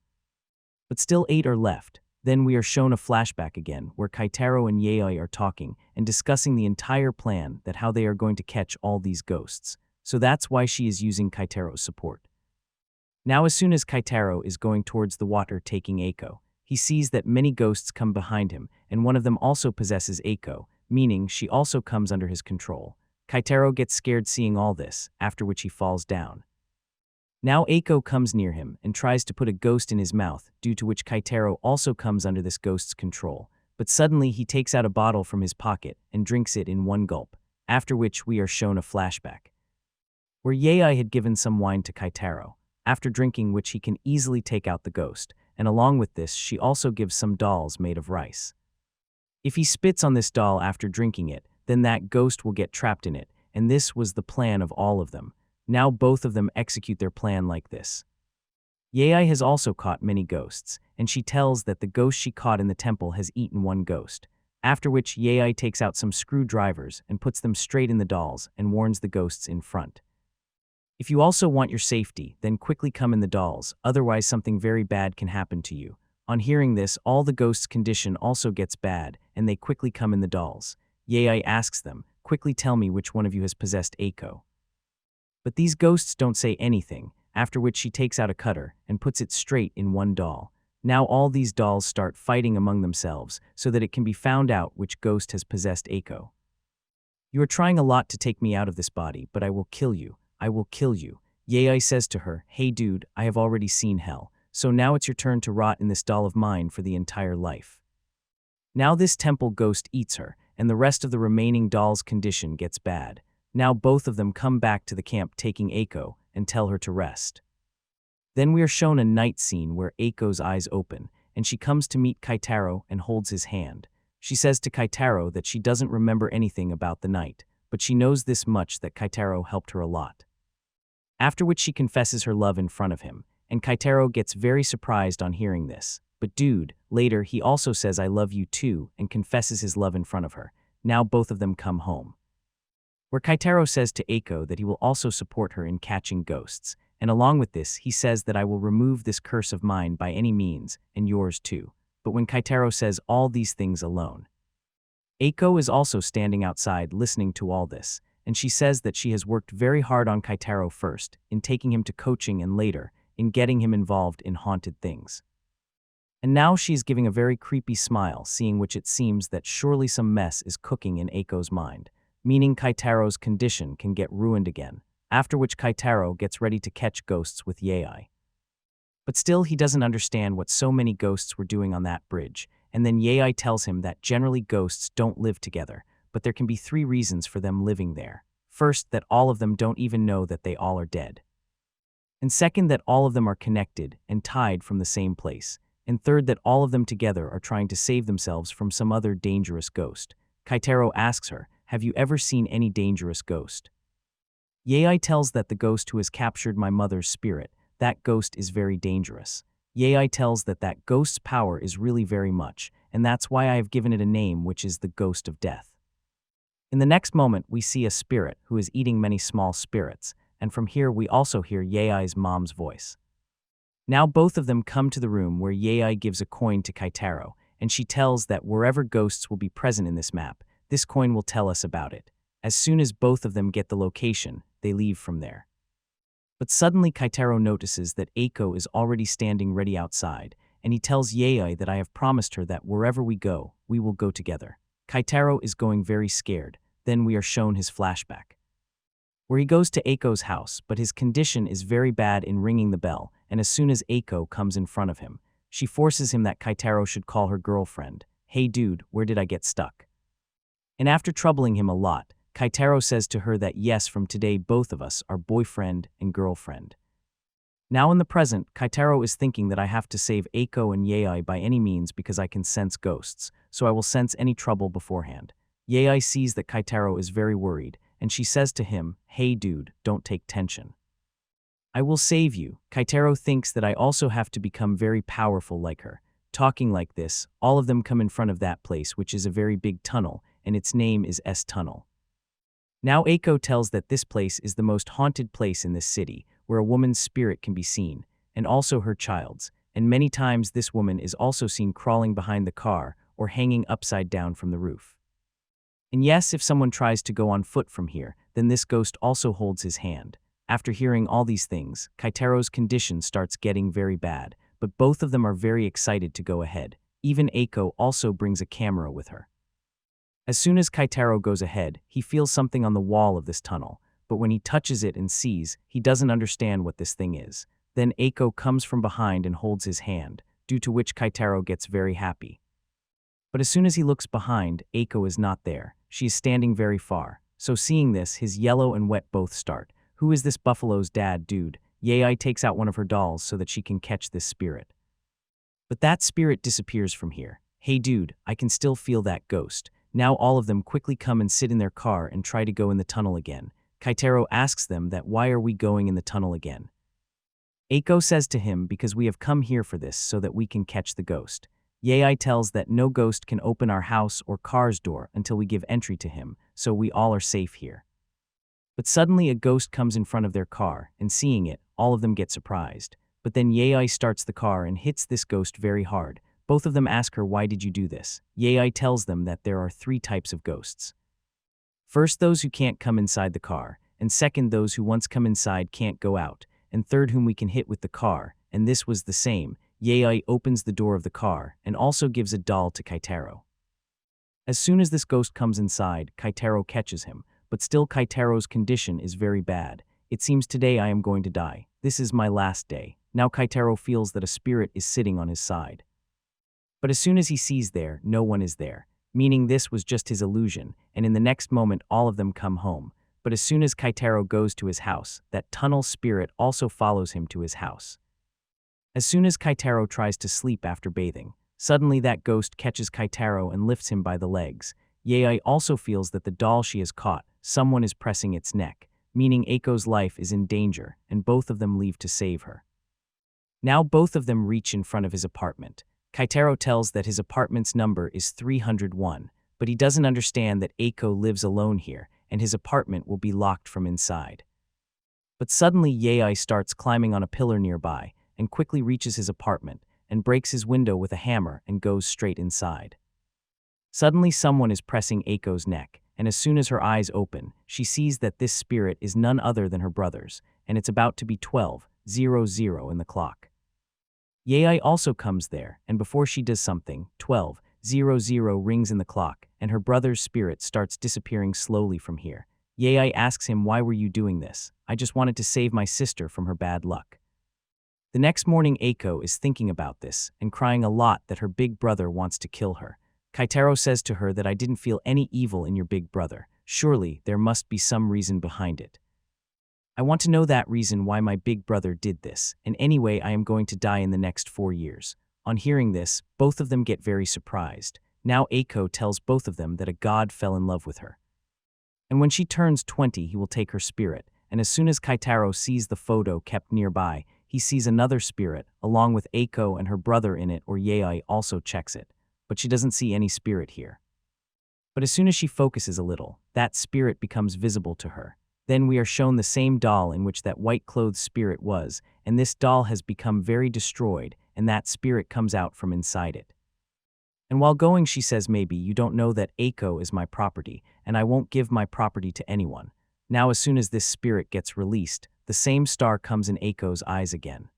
But still 8 are left. Then we are shown a flashback again, where Kaitaro and Yei are talking and discussing the entire plan that how they are going to catch all these ghosts. So that's why she is using Kaitaro's support. Now as soon as Kaitaro is going towards the water taking Eiko, he sees that many ghosts come behind him, and one of them also possesses Eiko, meaning she also comes under his control. Kaitaro gets scared seeing all this, after which he falls down. Now Eiko comes near him and tries to put a ghost in his mouth, due to which Kaitaro also comes under this ghost's control. But suddenly he takes out a bottle from his pocket and drinks it in one gulp, after which we are shown a flashback, where Yei had given some wine to Kaitaro, after drinking which he can easily take out the ghost, and along with this she also gives some dolls made of rice. If he spits on this doll after drinking it, then that ghost will get trapped in it, and this was the plan of all of them. Now both of them execute their plan like this. Yei has also caught many ghosts, and she tells that the ghost she caught in the temple has eaten one ghost, after which Yei takes out some screwdrivers and puts them straight in the dolls and warns the ghosts in front. If you also want your safety, then quickly come in the dolls, otherwise something very bad can happen to you. On hearing this, all the ghosts' condition also gets bad, and they quickly come in the dolls. Yei asks them, quickly tell me which one of you has possessed Eiko. But these ghosts don't say anything, after which she takes out a cutter and puts it straight in one doll. Now all these dolls start fighting among themselves so that it can be found out which ghost has possessed Eiko. You are trying a lot to take me out of this body, but I will kill you. I will kill you. Yei says to her, hey dude, I have already seen hell, so now it's your turn to rot in this doll of mine for the entire life. Now this temple ghost eats her, and the rest of the remaining doll's condition gets bad. Now both of them come back to the camp taking Eiko and tell her to rest. Then we are shown a night scene where Eiko's eyes open, and she comes to meet Kaitaro and holds his hand. She says to Kaitaro that she doesn't remember anything about the night, but she knows this much that Kaitaro helped her a lot. After which she confesses her love in front of him, and Kaitaro gets very surprised on hearing this. But dude, later he also says I love you too and confesses his love in front of her. Now both of them come home, where Kaitaro says to Eiko that he will also support her in catching ghosts, and along with this he says that I will remove this curse of mine by any means, and yours too. But when Kaitaro says all these things alone, Eiko is also standing outside listening to all this, and she says that she has worked very hard on Kaitaro first, in taking him to coaching and later, in getting him involved in haunted things. And now she is giving a very creepy smile, seeing which it seems that surely some mess is cooking in Eiko's mind, meaning Kaitaro's condition can get ruined again, after which Kaitaro gets ready to catch ghosts with Yei. But still he doesn't understand what so many ghosts were doing on that bridge, and then Yei tells him that generally ghosts don't live together, but there can be 3 reasons for them living there. First, that all of them don't even know that they all are dead. And second, that all of them are connected and tied from the same place. And third, that all of them together are trying to save themselves from some other dangerous ghost. Kaitaro asks her, have you ever seen any dangerous ghost? Yei tells that the ghost who has captured my mother's spirit, that ghost is very dangerous. Yei tells that that ghost's power is really very much, and that's why I have given it a name, which is the ghost of death. In the next moment, we see a spirit who is eating many small spirits, and from here we also hear Yei's mom's voice. Now both of them come to the room where Yei gives a coin to Kaitaro, and she tells that wherever ghosts will be present in this map, this coin will tell us about it. As soon as both of them get the location, they leave from there. But suddenly Kaitaro notices that Eiko is already standing ready outside, and he tells Yei that I have promised her that wherever we go, we will go together. Kaitaro is going very scared. Then we are shown his flashback, where he goes to Eiko's house, but his condition is very bad in ringing the bell, and as soon as Eiko comes in front of him, she forces him that Kaitaro should call her girlfriend. Hey dude, where did I get stuck? And after troubling him a lot, Kaitaro says to her that yes, from today both of us are boyfriend and girlfriend. Now in the present, Kaitaro is thinking that I have to save Eiko and Yei by any means because I can sense ghosts, so I will sense any trouble beforehand. Yei sees that Kaitaro is very worried, and she says to him, hey dude, don't take tension. I will save you. Kaitaro thinks that I also have to become very powerful like her. talking like this, all of them come in front of that place, which is a very big tunnel, and its name is S Tunnel. Now Aiko tells that this place is the most haunted place in this city, where a woman's spirit can be seen, and also her child's, and many times this woman is also seen crawling behind the car or hanging upside down from the roof. And yes, if someone tries to go on foot from here, then this ghost also holds his hand. After hearing all these things, Kaitero's condition starts getting very bad, but both of them are very excited to go ahead. Even Aiko also brings a camera with her. As soon as Kaitero goes ahead, he feels something on the wall of this tunnel, but when he touches it and sees, he doesn't understand what this thing is. Then Aiko comes from behind and holds his hand, due to which Kaitero gets very happy. But as soon as he looks behind, Aiko is not there. She is standing very far. So seeing this, his yellow and wet both start. Who is this buffalo's dad, dude? Yai takes out one of her dolls so that she can catch this spirit. But that spirit disappears from here. Hey dude, I can still feel that ghost. Now all of them quickly come and sit in their car and try to go in the tunnel again. Kaitero asks them that why are we going in the tunnel again? Aiko says to him because we have come here for this so that we can catch the ghost. Yai tells that no ghost can open our house or car's door until we give entry to him, so we all are safe here. But suddenly a ghost comes in front of their car, and seeing it, all of them get surprised. But then Yai starts the car and hits this ghost very hard. Both of them ask her, why did you do this? Yai tells them that there are 3 types of ghosts. First, those who can't come inside the car, and second, those who once come inside can't go out, and third, whom we can hit with the car, and this was the same. Yai opens the door of the car and also gives a doll to Kaitero. As soon as this ghost comes inside, Kaitero catches him, but still Kaitero's condition is very bad. It seems today I am going to die. This is my last day. Now Kaitero feels that a spirit is sitting on his side. But as soon as he sees there, no one is there, meaning this was just his illusion, and in the next moment all of them come home. But as soon as Kaitero goes to his house, that tunnel spirit also follows him to his house. As soon as Kaitero tries to sleep after bathing, suddenly that ghost catches Kaitero and lifts him by the legs. Yai also feels that the doll she has caught, someone is pressing its neck, meaning Aiko's life is in danger, and both of them leave to save her. Now both of them reach in front of his apartment. Kaitero tells that his apartment's number is 301, but he doesn't understand that Aiko lives alone here, and his apartment will be locked from inside. But suddenly Yai starts climbing on a pillar nearby, and quickly reaches his apartment, and breaks his window with a hammer and goes straight inside. Suddenly someone is pressing Aiko's neck, and as soon as her eyes open, she sees that this spirit is none other than her brother's, and it's about to be 12:00 in the clock. Yai also comes there, and before she does something, 12:00 rings in the clock, and her brother's spirit starts disappearing slowly from here. Yai asks him, why were you doing this? I just wanted to save my sister from her bad luck. The next morning Aiko is thinking about this, and crying a lot that her big brother wants to kill her. Kaitero says to her that I didn't feel any evil in your big brother. Surely, there must be some reason behind it. I want to know that reason why my big brother did this, and anyway I am going to die in the next 4 years. On hearing this, both of them get very surprised. Now Aiko tells both of them that a god fell in love with her. And when she turns 20 he will take her spirit, and as soon as Kaitero sees the photo kept nearby, he sees another spirit, along with Aiko and her brother in it, or Yai also checks it, but she doesn't see any spirit here. But as soon as she focuses a little, that spirit becomes visible to her. Then we are shown the same doll in which that white-clothed spirit was, and this doll has become very destroyed, and that spirit comes out from inside it. And while going she says, maybe you don't know that Aiko is my property, and I won't give my property to anyone. Now as soon as this spirit gets released, the same star comes in Aiko's eyes again.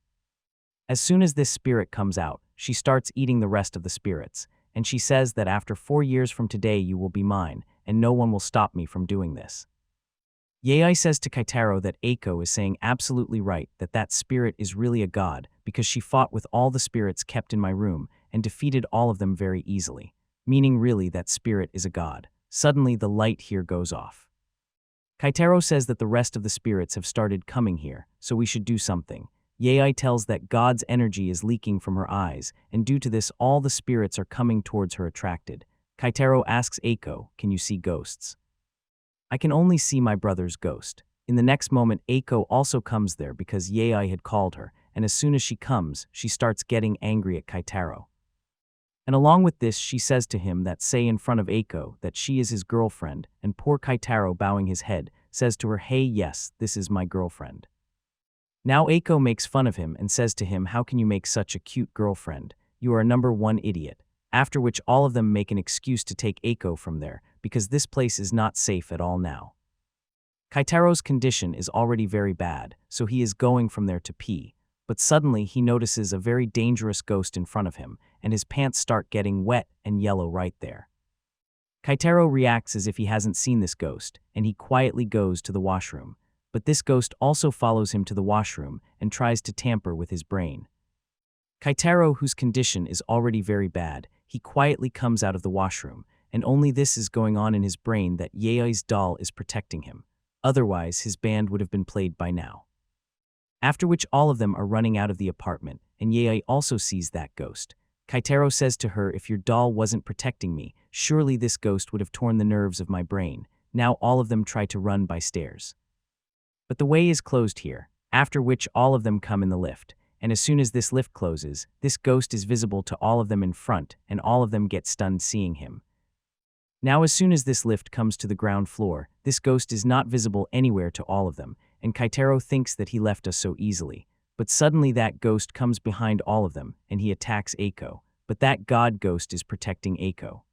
As soon as this spirit comes out, she starts eating the rest of the spirits, and she says that after 4 years from today you will be mine, and no one will stop me from doing this. Yai says to Kaitero that Aiko is saying absolutely right, that that spirit is really a god, because she fought with all the spirits kept in my room, and defeated all of them very easily, meaning really that spirit is a god. Suddenly the light here goes off. Kaitero says that the rest of the spirits have started coming here, so we should do something. Yai tells that God's energy is leaking from her eyes, and due to this all the spirits are coming towards her attracted. Kaitero asks Aiko, can you see ghosts? I can only see my brother's ghost. In the next moment Aiko also comes there because Yai had called her, and as soon as she comes, she starts getting angry at Kaitero. And along with this, she says to him that say in front of Eiko that she is his girlfriend, and poor Kaitaro, bowing his head, says to her, "Hey, yes, this is my girlfriend." Now Eiko makes fun of him and says to him, "How can you make such a cute girlfriend? You are a #1 idiot." After which all of them make an excuse to take Eiko from there, because this place is not safe at all now. Kaitaro's condition is already very bad, so he is going from there to pee. But suddenly he notices a very dangerous ghost in front of him, and his pants start getting wet and yellow right there. Kaitaro reacts as if he hasn't seen this ghost, and he quietly goes to the washroom. But this ghost also follows him to the washroom and tries to tamper with his brain. Kaitaro, whose condition is already very bad, he quietly comes out of the washroom, and only this is going on in his brain that Yaei's doll is protecting him. Otherwise, his band would have been played by now. After which all of them are running out of the apartment, and Yaei also sees that ghost. Kaitaro says to her, "If your doll wasn't protecting me, surely this ghost would have torn the nerves of my brain." Now all of them try to run by stairs. But the way is closed here, after which all of them come in the lift, and as soon as this lift closes, this ghost is visible to all of them in front, and all of them get stunned seeing him. Now as soon as this lift comes to the ground floor, this ghost is not visible anywhere to all of them, and Kaitaro thinks that he left us so easily. But suddenly that ghost comes behind all of them, and he attacks Eiko, but that god ghost is protecting Eiko.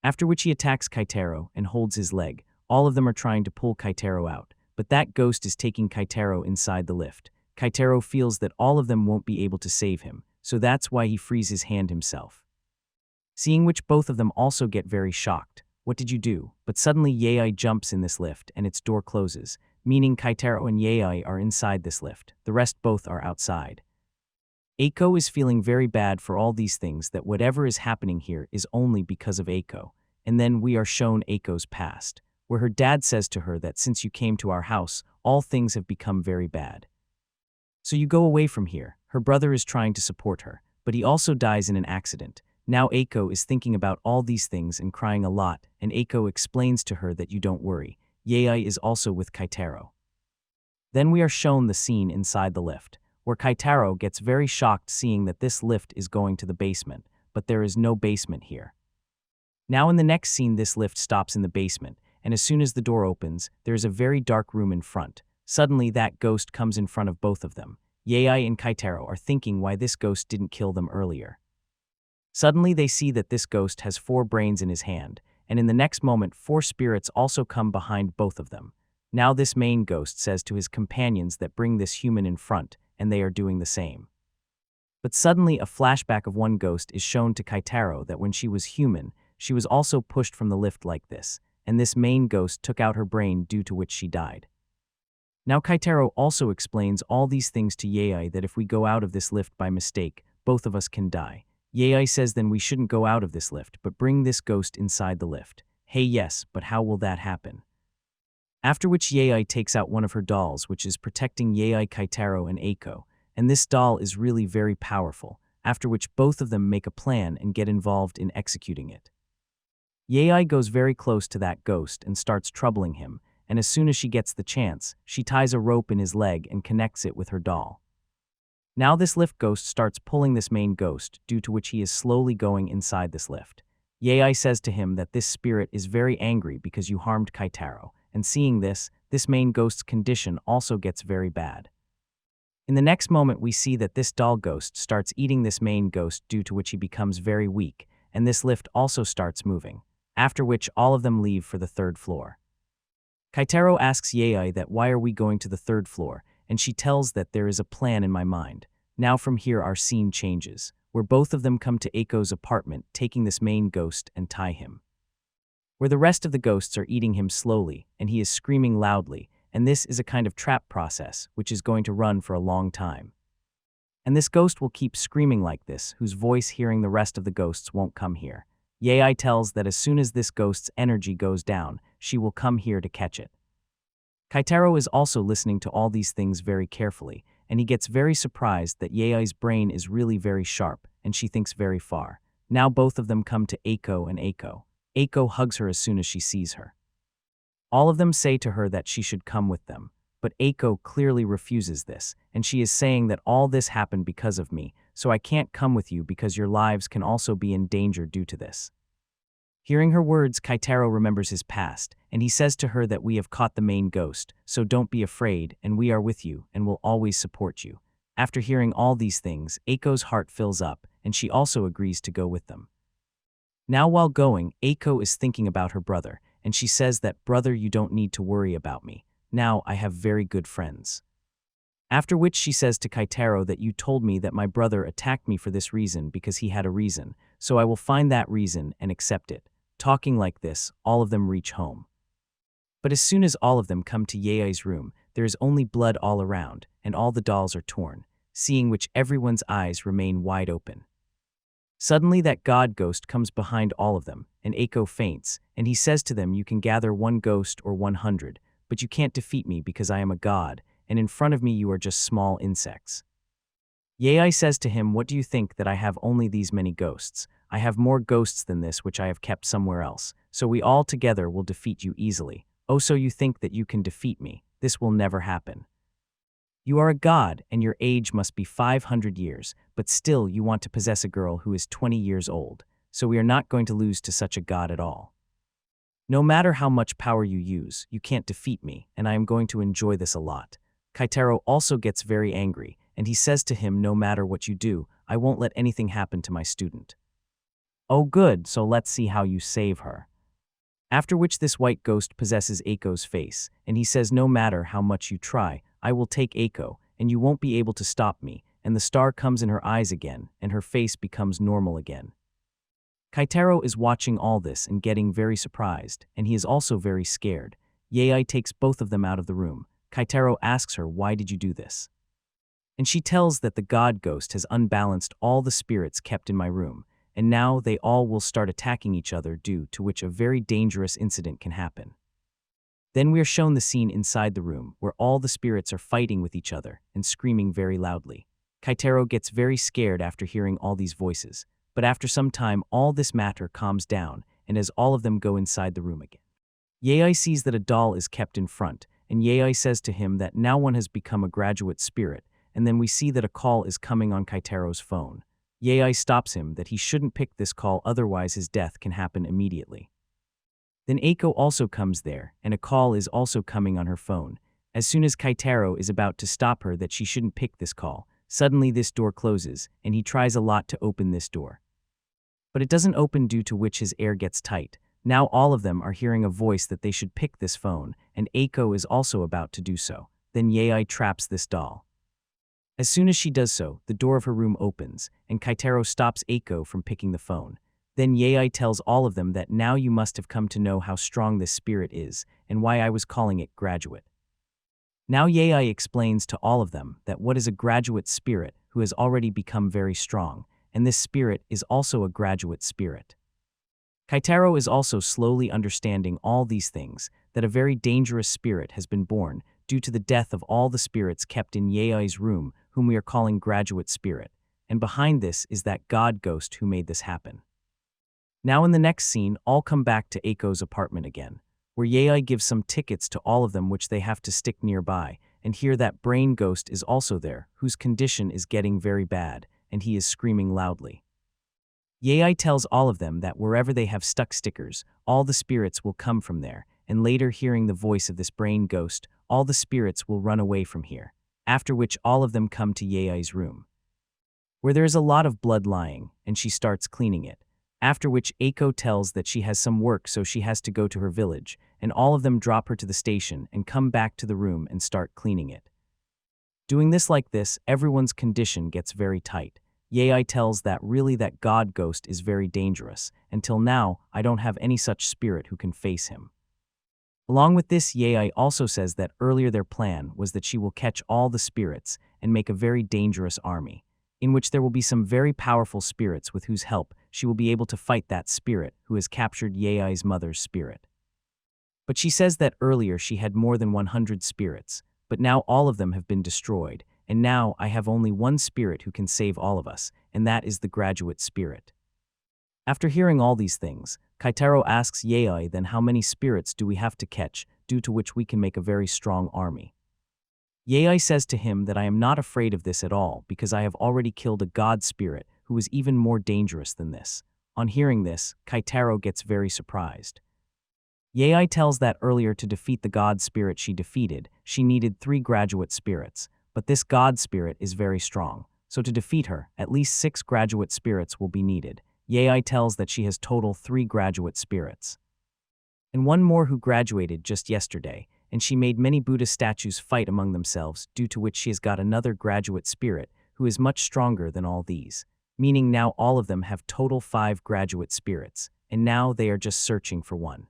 After which he attacks Kaitaro and holds his leg. All of them are trying to pull Kaitaro out, but that ghost is taking Kaitaro inside the lift. Kaitaro feels that all of them won't be able to save him, so that's why he frees his hand himself. Seeing which both of them also get very shocked. "What did you do?" But suddenly Yaei jumps in this lift and its door closes, meaning Kaitaro and Yaei are inside this lift. The rest both are outside. Eiko is feeling very bad for all these things, that whatever is happening here is only because of Eiko. And then we are shown Eiko's past, where her dad says to her that since you came to our house, all things have become very bad. So you go away from here. Her brother is trying to support her, but he also dies in an accident. Now Eiko is thinking about all these things and crying a lot, and Eiko explains to her that you don't worry. Yaei is also with Kaitaro. Then we are shown the scene inside the lift, where Kaitaro gets very shocked seeing that this lift is going to the basement, but there is no basement here. Now in the next scene, this lift stops in the basement, and as soon as the door opens, there is a very dark room in front. Suddenly that ghost comes in front of both of them. Yaei and Kaitaro are thinking why this ghost didn't kill them earlier. Suddenly they see that this ghost has 4 brains in his hand, and in the next moment 4 spirits also come behind both of them. Now this main ghost says to his companions that bring this human in front, and they are doing the same. But suddenly a flashback of one ghost is shown to Kaitaro that when she was human, she was also pushed from the lift like this, and this main ghost took out her brain, due to which she died. Now Kaitaro also explains all these things to Yaei, that if we go out of this lift by mistake, both of us can die. Yaei says then we shouldn't go out of this lift, but bring this ghost inside the lift. Hey yes, but how will that happen? After which Yaei takes out one of her dolls, which is protecting Yaei, Kaitaro, and Eiko, and this doll is really very powerful, after which both of them make a plan and get involved in executing it. Yaei goes very close to that ghost and starts troubling him, and as soon as she gets the chance, she ties a rope in his leg and connects it with her doll. Now this lift ghost starts pulling this main ghost, due to which he is slowly going inside this lift. Yaei says to him that this spirit is very angry because you harmed Kaitaro, and seeing this main ghost's condition also gets very bad. In the next moment we see that this doll ghost starts eating this main ghost, due to which he becomes very weak, and this lift also starts moving, after which all of them leave for the 3rd floor. Kaitaro asks Yaei that why are we going to the 3rd floor, and she tells that there is a plan in my mind. Now from here our scene changes, where both of them come to Eiko's apartment, taking this main ghost and tie him. Where the rest of the ghosts are eating him slowly, and he is screaming loudly, and this is a kind of trap process, which is going to run for a long time. And this ghost will keep screaming like this, whose voice hearing the rest of the ghosts won't come here. Yaei tells that as soon as this ghost's energy goes down, she will come here to catch it. Kaitaro is also listening to all these things very carefully, and he gets very surprised that Yaei's brain is really very sharp, and she thinks very far. Now both of them come to Eiko, and Eiko hugs her as soon as she sees her. All of them say to her that she should come with them, but Eiko clearly refuses this, and she is saying that all this happened because of me, so I can't come with you because your lives can also be in danger due to this." Hearing her words, Kaitaro remembers his past, and he says to her that we have caught the main ghost, so don't be afraid, and we are with you, and will always support you. After hearing all these things, Aiko's heart fills up, and she also agrees to go with them. Now while going, Aiko is thinking about her brother, and she says that, "Brother, you don't need to worry about me. Now I have very good friends." After which she says to Kaitaro that, "You told me that my brother attacked me for this reason because he had a reason, so I will find that reason and accept it." Talking like this, all of them reach home. But as soon as all of them come to Yaei's room, there is only blood all around, and all the dolls are torn, seeing which everyone's eyes remain wide open. Suddenly that god ghost comes behind all of them, and Aiko faints, and he says to them, "You can gather 1 ghost or 100, but you can't defeat me because I am a god, and in front of me you are just small insects." Yaei says to him, "What do you think that I have only these many ghosts? I have more ghosts than this which I have kept somewhere else, so we all together will defeat you easily. Oh, so you think that you can defeat me? This will never happen. You are a god, and your age must be 500 years, but still you want to possess a girl who is 20 years old, so we are not going to lose to such a god at all. No matter how much power you use, you can't defeat me, and I am going to enjoy this a lot." Kaitaro also gets very angry, and he says to him, "No matter what you do, I won't let anything happen to my student." "Oh good, so let's see how you save her." After which this white ghost possesses Aiko's face, and he says, "No matter how much you try, I will take Aiko, and you won't be able to stop me," and the star comes in her eyes again, and her face becomes normal again. Kaitaro is watching all this and getting very surprised, and he is also very scared. Yaei takes both of them out of the room. Kaitaro asks her, "Why did you do this?" And she tells that the god ghost has unbalanced all the spirits kept in my room, and now they all will start attacking each other, due to which a very dangerous incident can happen. Then we are shown the scene inside the room, where all the spirits are fighting with each other and screaming very loudly. Kaitaro gets very scared after hearing all these voices, but after some time all this matter calms down, and as all of them go inside the room again, Yaei sees that a doll is kept in front, and Yaei says to him that now one has become a graduate spirit, and then we see that a call is coming on Kaitaro's phone. Yaei stops him that he shouldn't pick this call, otherwise his death can happen immediately. Then Aiko also comes there, and a call is also coming on her phone. As soon as Kaitaro is about to stop her that she shouldn't pick this call, suddenly this door closes, and he tries a lot to open this door. But it doesn't open, due to which his air gets tight. Now all of them are hearing a voice that they should pick this phone, and Aiko is also about to do so. Then Yaei traps this doll. As soon as she does so, the door of her room opens, and Kaitaro stops Aiko from picking the phone. Then Yaei tells all of them that now you must have come to know how strong this spirit is, and why I was calling it graduate. Now Yaei explains to all of them that what is a graduate spirit who has already become very strong, and this spirit is also a graduate spirit. Kaitaro is also slowly understanding all these things, that a very dangerous spirit has been born due to the death of all the spirits kept in Yaei's room, whom we are calling graduate spirit, and behind this is that god ghost who made this happen. Now in the next scene, all come back to Aiko's apartment again, where Yaei gives some tickets to all of them which they have to stick nearby, and here that brain ghost is also there, whose condition is getting very bad, and he is screaming loudly. Yaei tells all of them that wherever they have stuck stickers, all the spirits will come from there, and later hearing the voice of this brain ghost, all the spirits will run away from here, after which all of them come to Yaei's room, where there is a lot of blood lying, and she starts cleaning it. After which Aiko tells that she has some work, so she has to go to her village, and all of them drop her to the station and come back to the room and start cleaning it. Doing this like this, everyone's condition gets very tight. Yaei tells that really that god ghost is very dangerous. Until now, I don't have any such spirit who can face him. Along with this, Yaei also says that earlier their plan was that she will catch all the spirits and make a very dangerous army, in which there will be some very powerful spirits with whose help she will be able to fight that spirit who has captured Yaei's mother's spirit. But she says that earlier she had more than 100 spirits, but now all of them have been destroyed, and now I have only one spirit who can save all of us, and that is the graduate spirit. After hearing all these things, Kaitaro asks Yaei, then how many spirits do we have to catch, due to which we can make a very strong army? Yei says to him that I am not afraid of this at all because I have already killed a god spirit who is even more dangerous than this. On hearing this, Kaitaro gets very surprised. Yei tells that earlier to defeat the god spirit she defeated, she needed 3 graduate spirits, but this god spirit is very strong. So to defeat her, at least 6 graduate spirits will be needed. Yei tells that she has total 3 graduate spirits. And one more who graduated just yesterday, and she made many Buddha statues fight among themselves, due to which she has got another graduate spirit who is much stronger than all these, meaning now all of them have total 5 graduate spirits, and now they are just searching for one.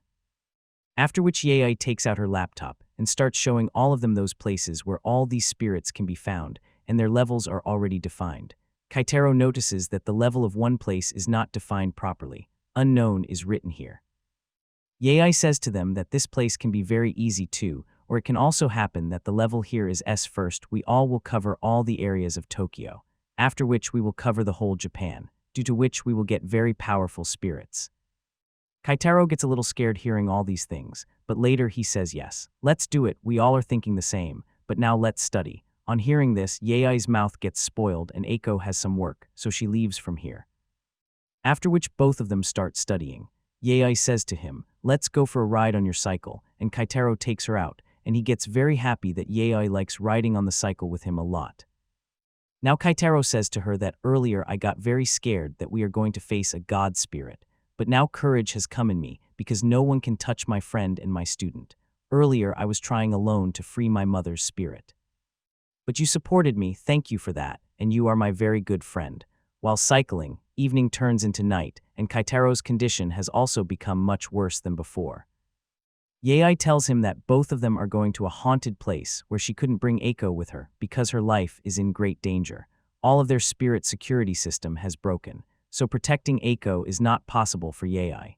After which Yei takes out her laptop and starts showing all of them those places where all these spirits can be found, and their levels are already defined. Kaitaro notices that the level of one place is not defined properly. Unknown is written here. Yei says to them that this place can be very easy too, or it can also happen that the level here is S. First, we all will cover all the areas of Tokyo, after which we will cover the whole Japan, due to which we will get very powerful spirits. Kaitaro gets a little scared hearing all these things, but later he says yes. Let's do it, we all are thinking the same, but now let's study. On hearing this, Yei's mouth gets spoiled and Eiko has some work, so she leaves from here. After which both of them start studying. Yei says to him, let's go for a ride on your cycle, and Kaitaro takes her out, and he gets very happy that Yei likes riding on the cycle with him a lot. Now Kaitaro says to her that earlier I got very scared that we are going to face a god spirit, but now courage has come in me because no one can touch my friend and my student. Earlier I was trying alone to free my mother's spirit. But you supported me, thank you for that, and you are my very good friend. While cycling, evening turns into night, and Kaitaro's condition has also become much worse than before. Yei tells him that both of them are going to a haunted place where she couldn't bring Eiko with her because her life is in great danger. All of their spirit security system has broken, so protecting Eiko is not possible for Yei.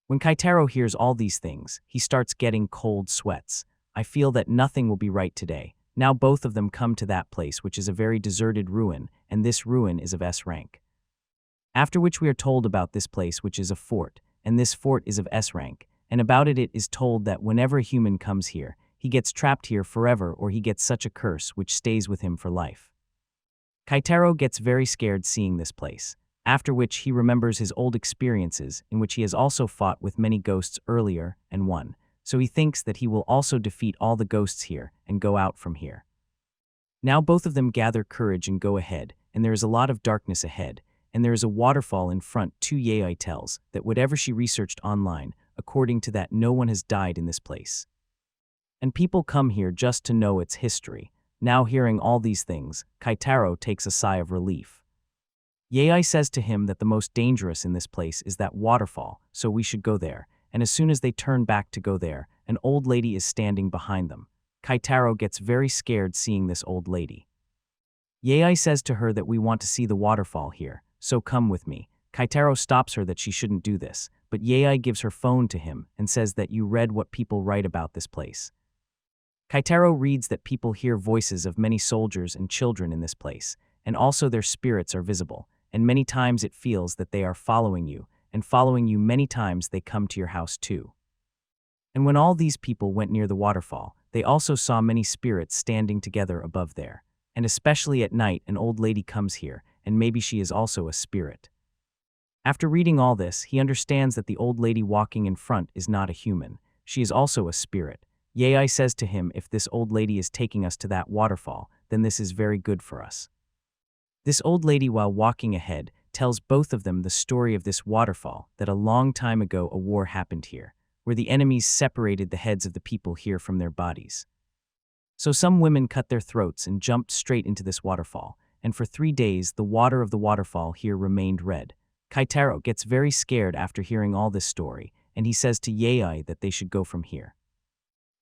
When Kaitaro hears all these things, he starts getting cold sweats. I feel that nothing will be right today. Now both of them come to that place which is a very deserted ruin, and this ruin is of S rank. After which we are told about this place which is a fort, and this fort is of S rank, and about it is told that whenever a human comes here, he gets trapped here forever or he gets such a curse which stays with him for life. Kaitaro gets very scared seeing this place, after which he remembers his old experiences in which he has also fought with many ghosts earlier and won, so he thinks that he will also defeat all the ghosts here and go out from here. Now both of them gather courage and go ahead, and there is a lot of darkness ahead, and there is a waterfall in front too. Yei tells that whatever she researched online, according to that no one has died in this place. And people come here just to know its history. Now hearing all these things, Kaitaro takes a sigh of relief. Yei says to him that the most dangerous in this place is that waterfall, so we should go there, and as soon as they turn back to go there, an old lady is standing behind them. Kaitaro gets very scared seeing this old lady. Yei says to her that we want to see the waterfall here, so come with me. Kaitaro stops her that she shouldn't do this, but Yei gives her phone to him and says that you read what people write about this place. Kaitaro reads that people hear voices of many soldiers and children in this place, and also their spirits are visible, and many times it feels that they are following you, and following you many times they come to your house too. And when all these people went near the waterfall, they also saw many spirits standing together above there, and especially at night an old lady comes here, and maybe she is also a spirit. After reading all this, he understands that the old lady walking in front is not a human, she is also a spirit. Yei says to him if this old lady is taking us to that waterfall, then this is very good for us. This old lady, while walking ahead, tells both of them the story of this waterfall, that a long time ago a war happened here, where the enemies separated the heads of the people here from their bodies. So some women cut their throats and jumped straight into this waterfall, and for 3 days the water of the waterfall here remained red. Kaitaro gets very scared after hearing all this story, and he says to Yei that they should go from here.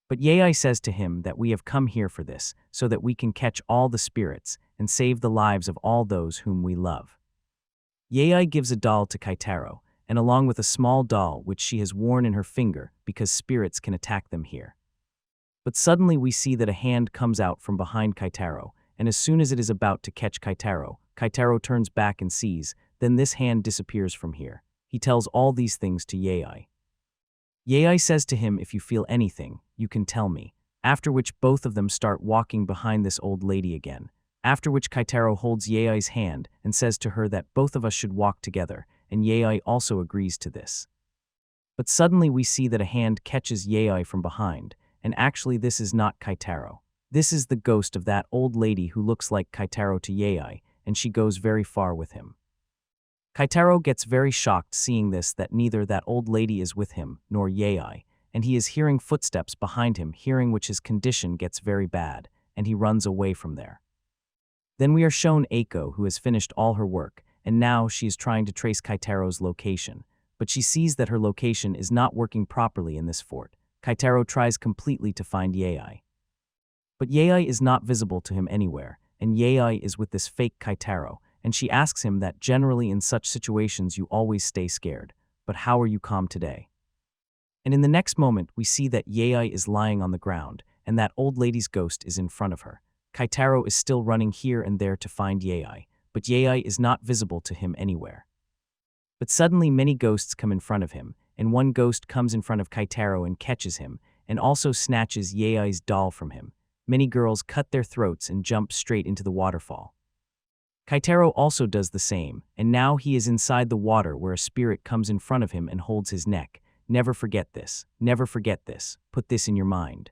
But Yei says to him that we have come here for this, so that we can catch all the spirits and save the lives of all those whom we love. Yei gives a doll to Kaitaro, and along with a small doll which she has worn in her finger because spirits can attack them here. But suddenly we see that a hand comes out from behind Kaitaro, and as soon as it is about to catch Kaitaro, Kaitaro turns back and sees, then this hand disappears from here. He tells all these things to Yei. Yei says to him if you feel anything, you can tell me. after which both of them start walking behind this old lady again. After which Kaitaro holds Yei's hand and says to her that both of us should walk together, and Yei also agrees to this. But suddenly we see that a hand catches Yei from behind, and actually this is not Kaitaro. This is the ghost of that old lady who looks like Kaitaro to Yei, and she goes very far with him. Kaitaro gets very shocked seeing this, that neither that old lady is with him nor Yei, and he is hearing footsteps behind him, hearing which his condition gets very bad, and he runs away from there. Then we are shown Eiko, who has finished all her work, and now she is trying to trace Kaitaro's location, but she sees that her location is not working properly in this fort. Kaitaro tries completely to find Yei. But Yei is not visible to him anywhere, and Yei is with this fake Kaitaro, and she asks him that generally in such situations you always stay scared, but how are you calm today? And in the next moment we see that Yei is lying on the ground, and that old lady's ghost is in front of her. Kaitaro is still running here and there to find Yei, but Yei is not visible to him anywhere. But suddenly many ghosts come in front of him, and one ghost comes in front of Kaitaro and catches him, and also snatches Yei's doll from him. Many girls cut their throats and jump straight into the waterfall. Kaitaro also does the same, and now he is inside the water where a spirit comes in front of him and holds his neck. Never forget this, put this in your mind.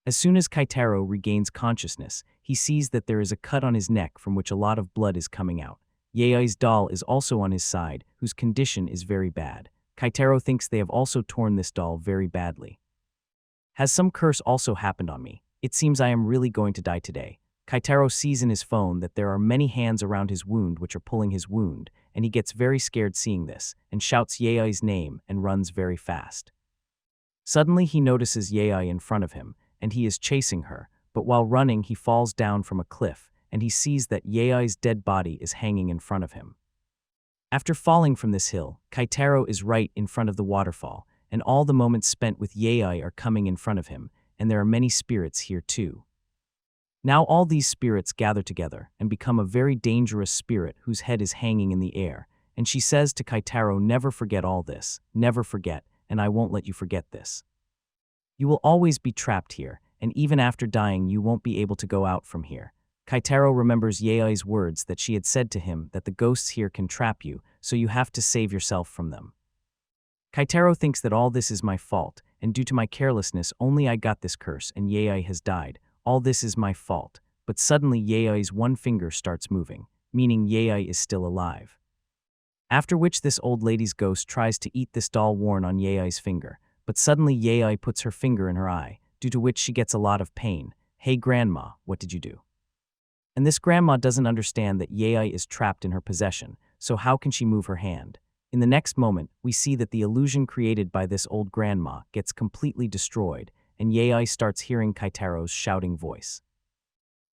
As soon as Kaitaro regains consciousness, he sees that there is a cut on his neck from which a lot of blood is coming out. Yei's doll is also on his side, whose condition is very bad. Kaitaro thinks they have also torn this doll very badly. Has some curse also happened on me? It seems I am really going to die today. Kaitaro sees in his phone that there are many hands around his wound which are pulling his wound, and he gets very scared seeing this, and shouts Yei's name and runs very fast. Suddenly he notices Yei in front of him, and he is chasing her, but while running he falls down from a cliff, and he sees that Yei's dead body is hanging in front of him. After falling from this hill, Kaitaro is right in front of the waterfall, and all the moments spent with Yei are coming in front of him, and there are many spirits here too. Now all these spirits gather together and become a very dangerous spirit whose head is hanging in the air, and she says to Kaitaro, never forget all this, never forget, and I won't let you forget this. You will always be trapped here, and even after dying you won't be able to go out from here. Kaitaro remembers Yei's words that she had said to him that the ghosts here can trap you, so you have to save yourself from them. Kaitaro thinks that all this is my fault, and due to my carelessness only I got this curse and Yei has died. All this is my fault, but suddenly Yei's one finger starts moving, meaning Yei is still alive. After which this old lady's ghost tries to eat this doll worn on Yei's finger, but suddenly Yei puts her finger in her eye, due to which she gets a lot of pain. Hey grandma, what did you do? And this grandma doesn't understand that Yei is trapped in her possession, so how can she move her hand? In the next moment, we see that the illusion created by this old grandma gets completely destroyed, and Yei starts hearing Kaitaro's shouting voice.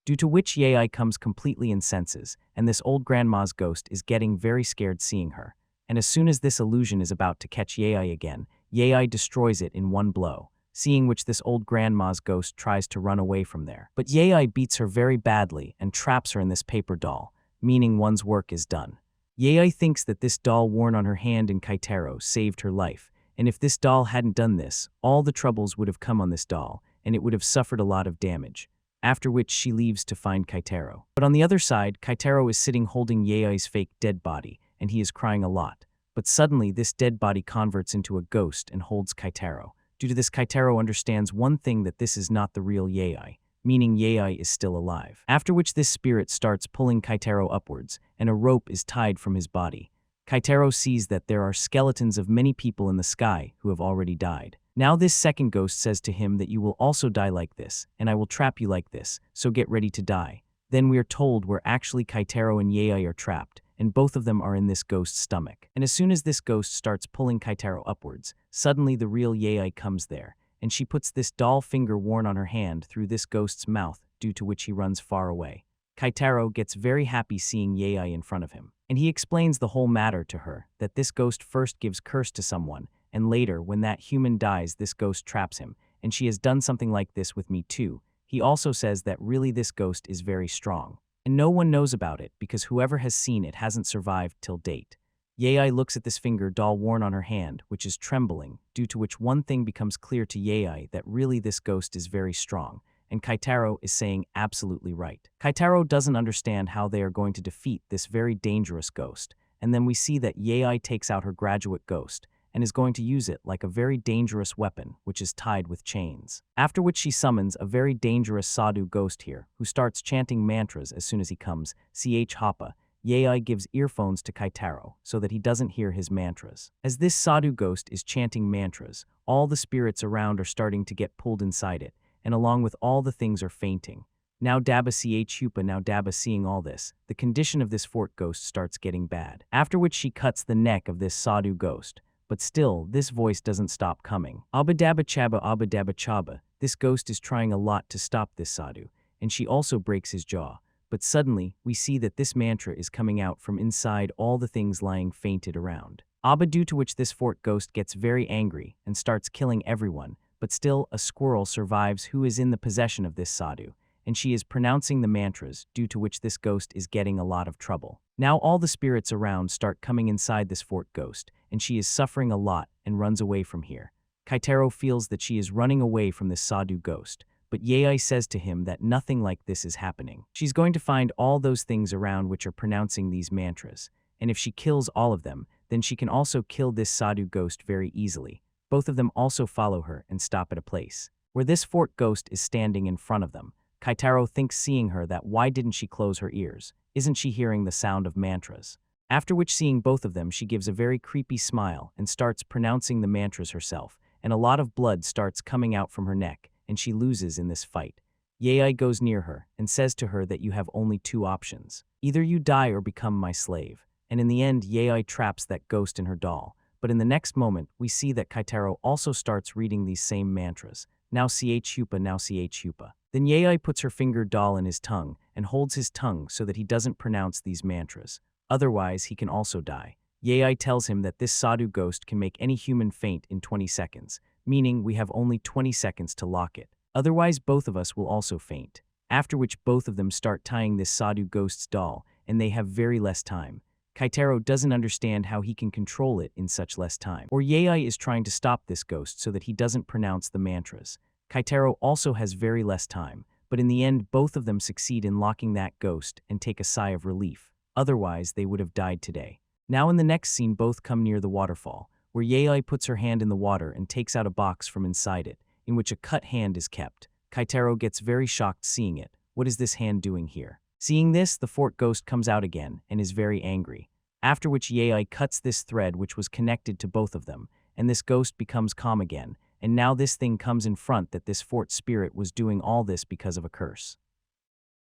Due to which Yei comes completely in senses, and this old grandma's ghost is getting very scared seeing her. And as soon as this illusion is about to catch Yei again, Yei destroys it in one blow, seeing which this old grandma's ghost tries to run away from there. But Yei beats her very badly and traps her in this paper doll, meaning one's work is done. Yei thinks that this doll worn on her hand in Kaitaro saved her life, and if this doll hadn't done this, all the troubles would have come on this doll, and it would have suffered a lot of damage, after which she leaves to find Kaitaro. But on the other side, Kaitaro is sitting holding Yei's fake dead body, and he is crying a lot. But suddenly this dead body converts into a ghost and holds Kaitaro. Due to this, Kaitaro understands one thing, that this is not the real Yei, meaning Yei is still alive. After which this spirit starts pulling Kaitaro upwards, and a rope is tied from his body. Kaitaro sees that there are skeletons of many people in the sky who have already died. Now this second ghost says to him that you will also die like this, and I will trap you like this, so get ready to die. Then we are told where actually Kaitaro and Yei are trapped, and both of them are in this ghost's stomach. And as soon as this ghost starts pulling Kaitaro upwards, suddenly the real Yei comes there, and she puts this doll finger worn on her hand through this ghost's mouth, due to which he runs far away. Kaitaro gets very happy seeing Yei in front of him, and he explains the whole matter to her, that this ghost first gives curse to someone, and later, when that human dies, this ghost traps him, and she has done something like this with me too. He also says that really this ghost is very strong, and no one knows about it because whoever has seen it hasn't survived till date. Yei looks at this finger doll worn on her hand, which is trembling, due to which one thing becomes clear to Yei that really this ghost is very strong, and Kaitaro is saying absolutely right. Kaitaro doesn't understand how they are going to defeat this very dangerous ghost, and then we see that Yei takes out her graduate ghost, and is going to use it like a very dangerous weapon, which is tied with chains. After which she summons a very dangerous sadhu ghost here, who starts chanting mantras as soon as he comes, Ch Hapa. Yei gives earphones to Kaitaro so that he doesn't hear his mantras. As this sadhu ghost is chanting mantras, all the spirits around are starting to get pulled inside it, and along with all the things are fainting. Now Daba Ch Hupa, now Daba seeing all this, the condition of this fort ghost starts getting bad. After which she cuts the neck of this sadhu ghost. But still, this voice doesn't stop coming. Abba Dabba Chaba, this ghost is trying a lot to stop this sadhu, and she also breaks his jaw. But suddenly, we see that this mantra is coming out from inside all the things lying fainted around. Abba, due to which this fort ghost gets very angry and starts killing everyone, but still a squirrel survives who is in the possession of this sadhu, and she is pronouncing the mantras, due to which this ghost is getting a lot of trouble. Now all the spirits around start coming inside this fort ghost, and she is suffering a lot and runs away from here. Kaitaro feels that she is running away from this sadhu ghost, but Yei says to him that nothing like this is happening. She's going to find all those things around which are pronouncing these mantras, and if she kills all of them, then she can also kill this sadhu ghost very easily. Both of them also follow her and stop at a place where this fort ghost is standing in front of them. Kaitaro thinks seeing her that why didn't she close her ears? Isn't she hearing the sound of mantras? After which seeing both of them she gives a very creepy smile and starts pronouncing the mantras herself, and a lot of blood starts coming out from her neck, and she loses in this fight. Yei goes near her and says to her that you have only two options. Either you die or become my slave. And in the end Yei traps that ghost in her doll, but in the next moment we see that Kaitaro also starts reading these same mantras. Now Ch Hupa, now Ch Hupa. Then Yei puts her finger doll in his tongue and holds his tongue so that he doesn't pronounce these mantras. Otherwise, he can also die. Yei tells him that this sadhu ghost can make any human faint in 20 seconds, meaning we have only 20 seconds to lock it. Otherwise, both of us will also faint. After which both of them start tying this sadhu ghost's doll, and they have very less time. Kaitaro doesn't understand how he can control it in such less time. Or Yei is trying to stop this ghost so that he doesn't pronounce the mantras. Kaitaro also has very less time, but in the end both of them succeed in locking that ghost and take a sigh of relief. Otherwise, they would have died today. Now in the next scene both come near the waterfall, where Yei puts her hand in the water and takes out a box from inside it, in which a cut hand is kept. Kaitaro gets very shocked seeing it. What is this hand doing here? Seeing this, the fort ghost comes out again and is very angry. After which Yei cuts this thread which was connected to both of them, and this ghost becomes calm again, and now this thing comes in front that this fort spirit was doing all this because of a curse.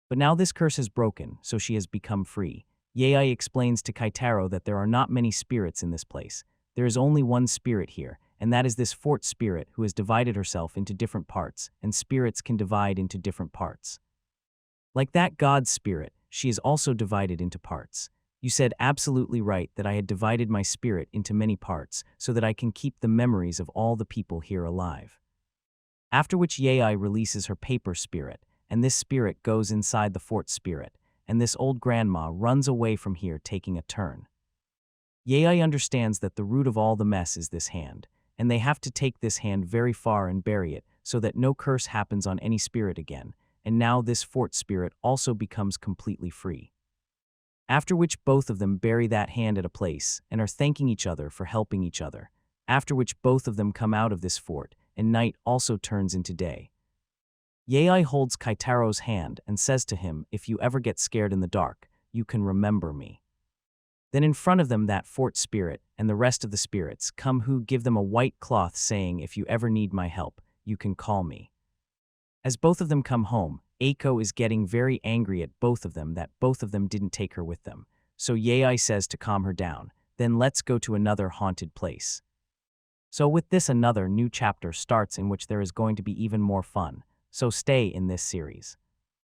But now this curse is broken, so she has become free. Yei explains to Kaitaro that there are not many spirits in this place. There is only one spirit here, and that is this fort spirit who has divided herself into different parts, and spirits can divide into different parts. Like that God's spirit, she is also divided into parts. You said absolutely right that I had divided my spirit into many parts so that I can keep the memories of all the people here alive. After which Yei releases her paper spirit, and this spirit goes inside the fort spirit, and this old grandma runs away from here taking a turn. Yei understands that the root of all the mess is this hand, and they have to take this hand very far and bury it so that no curse happens on any spirit again, and now this fort spirit also becomes completely free. After which both of them bury that hand at a place and are thanking each other for helping each other. After which both of them come out of this fort, and night also turns into day. Yei holds Kaitaro's hand and says to him, if you ever get scared in the dark, you can remember me. Then in front of them that fort spirit and the rest of the spirits come who give them a white cloth saying if you ever need my help, you can call me. As both of them come home, Eiko is getting very angry at both of them that both of them didn't take her with them. So Yei says to calm her down, then let's go to another haunted place. So with this another new chapter starts in which there is going to be even more fun. So stay in this series.